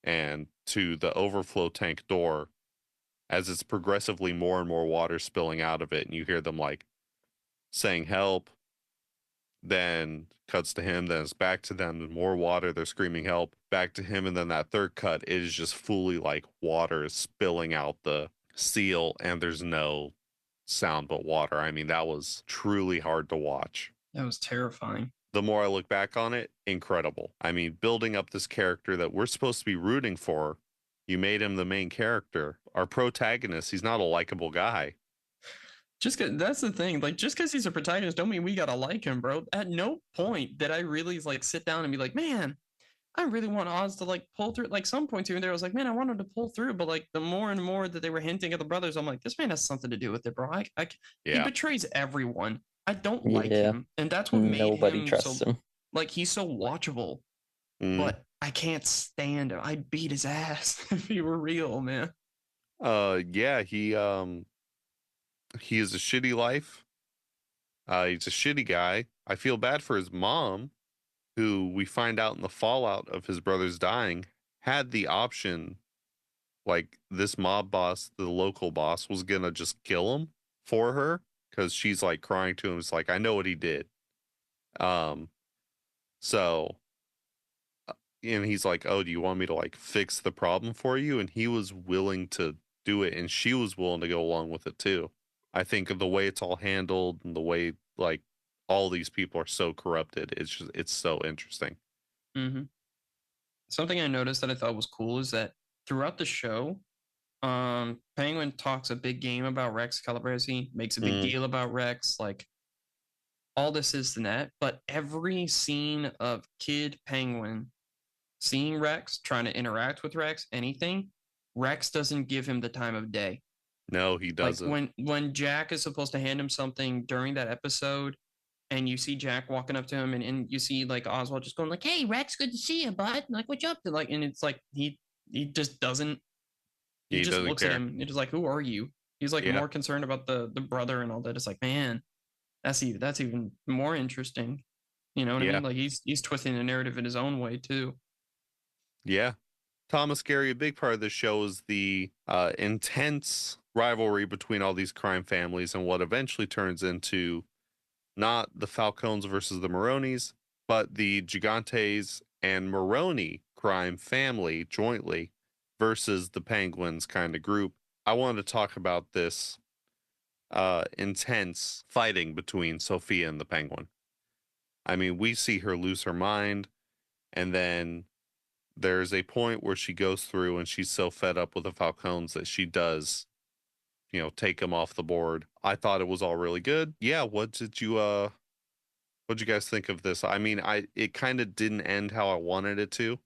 and to the overflow tank door as it's progressively more and more water spilling out of it. And you hear them like saying help, then cuts to him, then it's back to them, more water, they're screaming help, back to him, and then that third cut is just fully like water is spilling out the seal, and there's no sound but water. I mean, that was truly hard to watch. That was terrifying. The more I look back on it, incredible. I mean, building up this character that we're supposed to be rooting for, you made him the main character. Our protagonist, he's not a likable guy. Just cause that's the thing, like just because he's a protagonist don't mean we gotta like him, bro. At no point did I really like sit down and be like, man, I really want Oz to like pull through. Like some points here and there, I was like, man, I want him to pull through. But like the more and more that they were hinting at the brothers, I'm like, this man has something to do with it, bro. He betrays everyone. I don't like him, and that's what made nobody trusts him. Like he's so watchable, but I can't stand him. I'd beat his ass if he were real, man. Yeah, he is a shitty life. He's a shitty guy. I feel bad for his mom, who we find out in the fallout of his brothers dying, had the option, like this mob boss, the local boss, was gonna just kill him for her because she's like crying to him. It's like, I know what he did. So, and he's like, oh, do you want me to like fix the problem for you? And he was willing to do it, and she was willing to go along with it too. I think of the way it's all handled and the way like all these people are so corrupted. It's so interesting. Mm-hmm. Something I noticed that I thought was cool is that throughout the show, Penguin talks a big game about Rex Calabrese, makes a big deal about Rex, like all this is and that. But every scene of Kid Penguin seeing Rex, trying to interact with Rex, anything, Rex doesn't give him the time of day. No, he doesn't. Like when Jack is supposed to hand him something during that episode, and you see Jack walking up to him, and you see like Oswald just going like, "Hey Rex, good to see you, bud." Like, what you up to? Like, and it's like he just doesn't. He just doesn't looks care. at him. He's just like, "Who are you?" He's like more concerned about the brother and all that. It's like, man, that's even more interesting. You know what I mean? Like he's twisting the narrative in his own way too. Yeah. Thomas Gary, a big part of the show is the intense rivalry between all these crime families and what eventually turns into not the Falcones versus the Maronis, but the Gigantes and Maroni crime family jointly versus the Penguins kind of group. I wanted to talk about this intense fighting between Sophia and the Penguin. I mean, we see her lose her mind, and then there's a point where she goes through and she's so fed up with the Falcones that she does, take them off the board. I thought it was all really good. Yeah, what'd you guys think of this? I mean, it kind of didn't end how I wanted it to,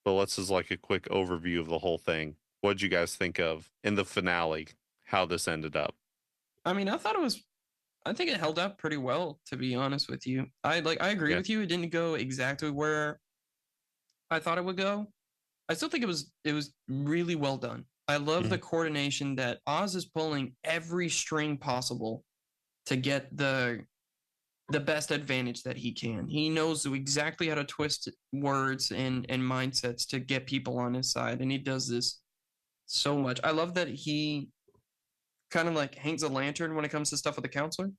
but let's just like a quick overview of the whole thing. What'd you guys think of in the finale, how this ended up? I mean, I think it held up pretty well, to be honest with you. I agree with you. It didn't go exactly where I thought it would go. I still think it was really well done. I love the coordination that Oz is pulling every string possible to get the best advantage that he can. He knows exactly how to twist words and mindsets to get people on his side, and he does this so much. I love that he kind of like hangs a lantern when it comes to stuff with the counselor.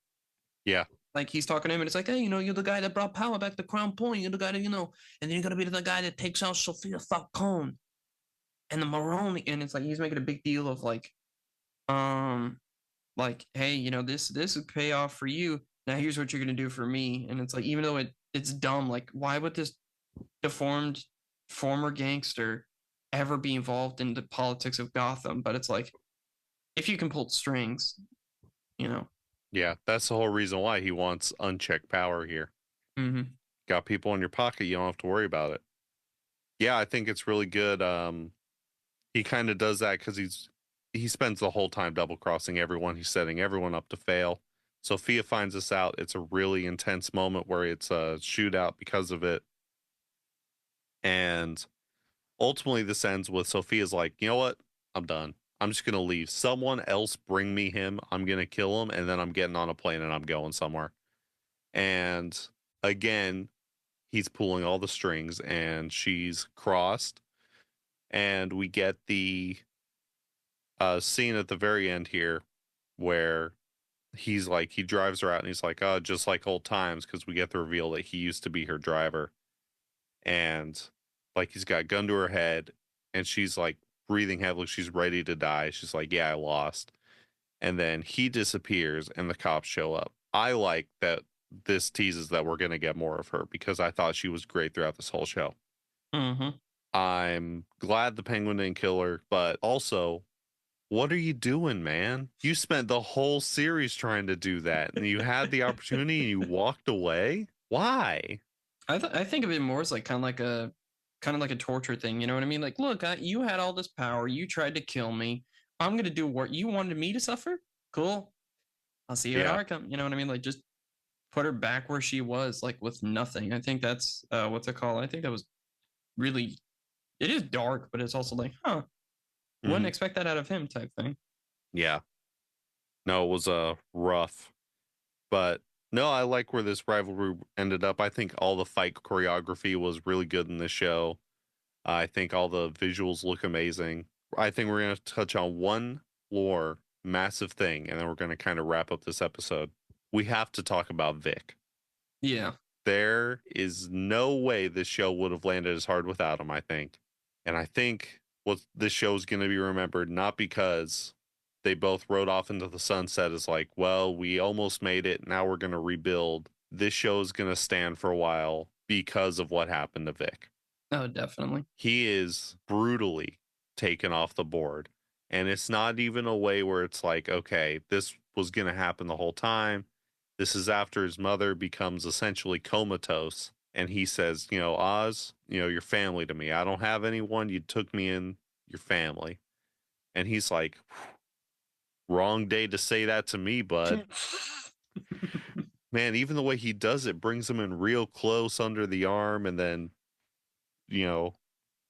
Yeah. Like he's talking to him and it's like, hey, you're the guy that brought power back to Crown Point. You're the guy that, and then you're going to be the guy that takes out Sophia Falcone and the Maroni. And it's like, he's making a big deal of like, hey, this would pay off for you. Now here's what you're going to do for me. And it's like, even though it's dumb, like why would this deformed former gangster ever be involved in the politics of Gotham? But it's like, if you can pull strings, Yeah, that's the whole reason why he wants unchecked power here. Got people in your pocket, you don't have to worry about it. Yeah, I think it's really good. He kind of does that because he spends the whole time double crossing everyone. He's setting everyone up to fail. Sophia finds this out. It's a really intense moment where it's a shootout because of it. And ultimately this ends with Sophia's like, you know what? I'm done. I'm just going to leave. Someone else bring me him. I'm going to kill him. And then I'm getting on a plane and I'm going somewhere. And again, he's pulling all the strings and she's crossed. And we get the scene at the very end here where he's like, he drives her out and he's like, oh, just like old times. Because we get the reveal that he used to be her driver. And like, he's got a gun to her head and she's like, breathing heavily. She's ready to die. She's like, yeah, I lost. and then he disappears and the cops show up. I like that this teases that we're going to get more of her because I thought she was great throughout this whole show. Mm-hmm. I'm glad the Penguin didn't kill her, but also, what are you doing, man? You spent the whole series trying to do that, and you had the opportunity and you walked away? Why? I think of it more as like kind of like a torture thing. You know what I mean? Like, look, you had all this power. You tried to kill me. I'm gonna do what you wanted me to suffer. Cool. I'll see you at Arkham. You know what I mean? Like, just put her back where she was, like with nothing. I think that's what's it called? I think that was really. It is dark, but it's also like, wouldn't expect that out of him type thing. Yeah. No, it was rough. But no, I like where this rivalry ended up. I think all the fight choreography was really good in this show. I think all the visuals look amazing. I think we're going to touch on one more massive thing, and then we're going to kind of wrap up this episode. We have to talk about Vic. Yeah. There is no way this show would have landed as hard without him, I think. And I think what this show is going to be remembered not because they both rode off into the sunset as like, well, we almost made it. Now we're going to rebuild. This show is going to stand for a while because of what happened to Vic. Oh, definitely. He is brutally taken off the board. And it's not even a way where it's like, okay, this was going to happen the whole time. This is after his mother becomes essentially comatose. And he says, Oz, you're family to me. I don't have anyone. You took me in your family. And he's like, wrong day to say that to me, bud. Man, even the way he does it brings him in real close under the arm and then, he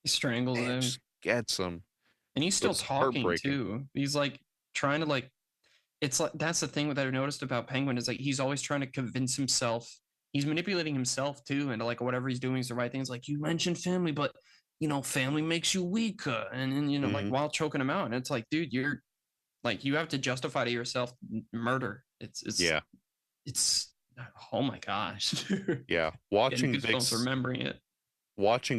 strangles him. Just gets him. And he's still talking too. He's like trying to like, it's like, that's the thing that I noticed about Penguin is like, he's always trying to convince himself. He's manipulating himself too. And like, whatever he's doing is the right thing. It's like, you mentioned family, but family makes you weaker. And then, like while choking him out. And it's like, dude, you're like, you have to justify to yourself murder. It's oh my gosh. Yeah. Watching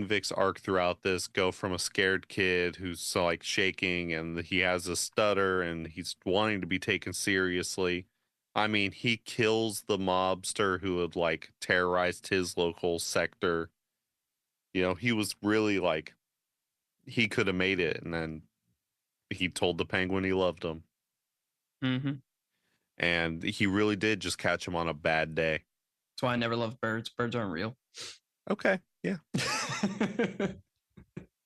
Vic's arc throughout this go from a scared kid who's like shaking and he has a stutter and he's wanting to be taken seriously. I mean, he kills the mobster who had like terrorized his local sector. He was really like, he could have made it. And then he told the Penguin he loved him. Mm-hmm. And he really did just catch him on a bad day. That's why I never loved birds. Birds aren't real. Okay. Yeah.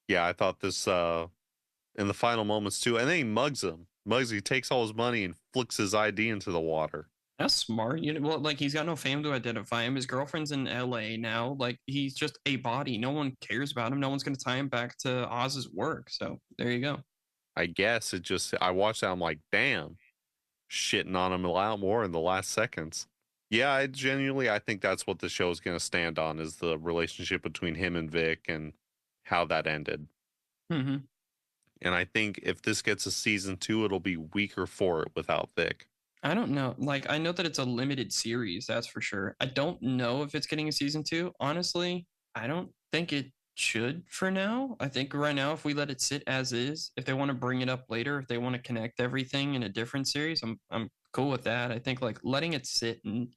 Yeah, I thought this in the final moments too. And then he mugs him. He takes all his money and flicks his ID into the water. That's smart. Well, like he's got no fame to identify him. His girlfriend's in LA now. Like he's just a body. No one cares about him. No one's gonna tie him back to Oz's work. So there you go. I guess I watched that. I'm like, damn, shitting on him a lot more in the last seconds. Yeah, I think that's what the show is going to stand on is the relationship between him and Vic and how that ended. Mm-hmm. And I think if this gets a season 2, it'll be weaker for it without Vic. I don't know. Like, I know that it's a limited series, that's for sure. I don't know if it's getting a season 2. Honestly, I don't think it should for now. I think right now, if we let it sit as is, if they want to bring it up later, if they want to connect everything in a different series, I'm cool with that. I think like letting it sit and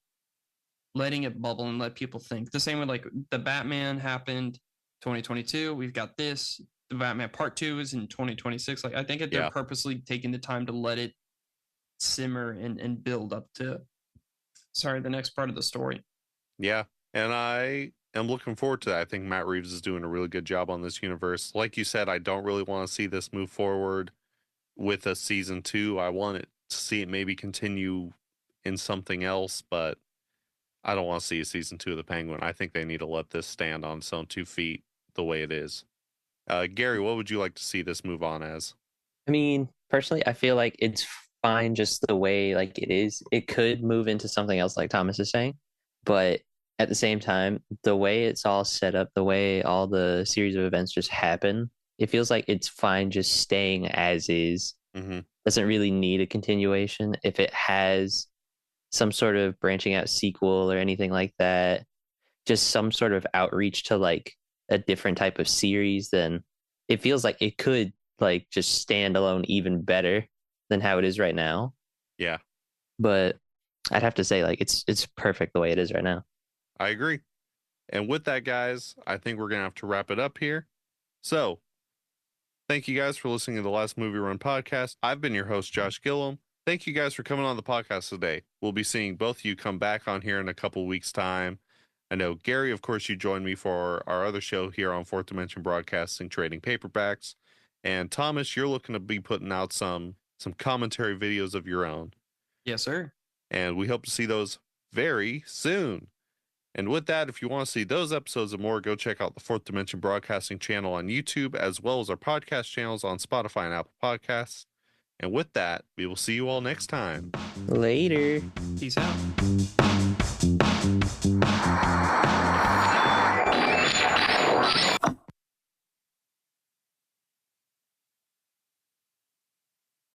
letting it bubble and let people think. The same way like the Batman happened 2022. We've got this. The Batman Part 2 is in 2026. Like I think they're purposely taking the time to let it simmer and build up to the next part of the story. Yeah. And I am looking forward to that. I think Matt Reeves is doing a really good job on this universe. Like you said, I don't really want to see this move forward with a season 2. I want it to see it maybe continue in something else, but I don't want to see a season 2 of the Penguin. I think they need to let this stand on its own 2 feet the way it is. Gary, what would you like to see this move on as? I mean, personally, I feel like it's fine just the way like it is. It could move into something else like Thomas is saying, but at the same time, the way it's all set up, the way all the series of events just happen, it feels like it's fine just staying as is. Mm-hmm. Doesn't really need a continuation. If it has some sort of branching out sequel or anything like that, just some sort of outreach to like a different type of series, then it feels like it could like just stand alone even better than how it is right now. Yeah, But I'd have to say, like, it's perfect the way it is right now. I agree. And with that, guys, I think we're going to have to wrap it up here. So, thank you guys for listening to the Last Movie Run podcast. I've been your host, Josh Gilliam. Thank you guys for coming on the podcast today. We'll be seeing both of you come back on here in a couple weeks' time. I know, Gary, of course, you joined me for our other show here on Fourth Dimension Broadcasting, Trading Paperbacks. And Thomas, you're looking to be putting out some commentary videos of your own. Yes, sir. And we hope to see those very soon. And with that, if you want to see those episodes and more, go check out the Fourth Dimension Broadcasting channel on YouTube, as well as our podcast channels on Spotify and Apple Podcasts. And with that, we will see you all next time. Later. Peace out.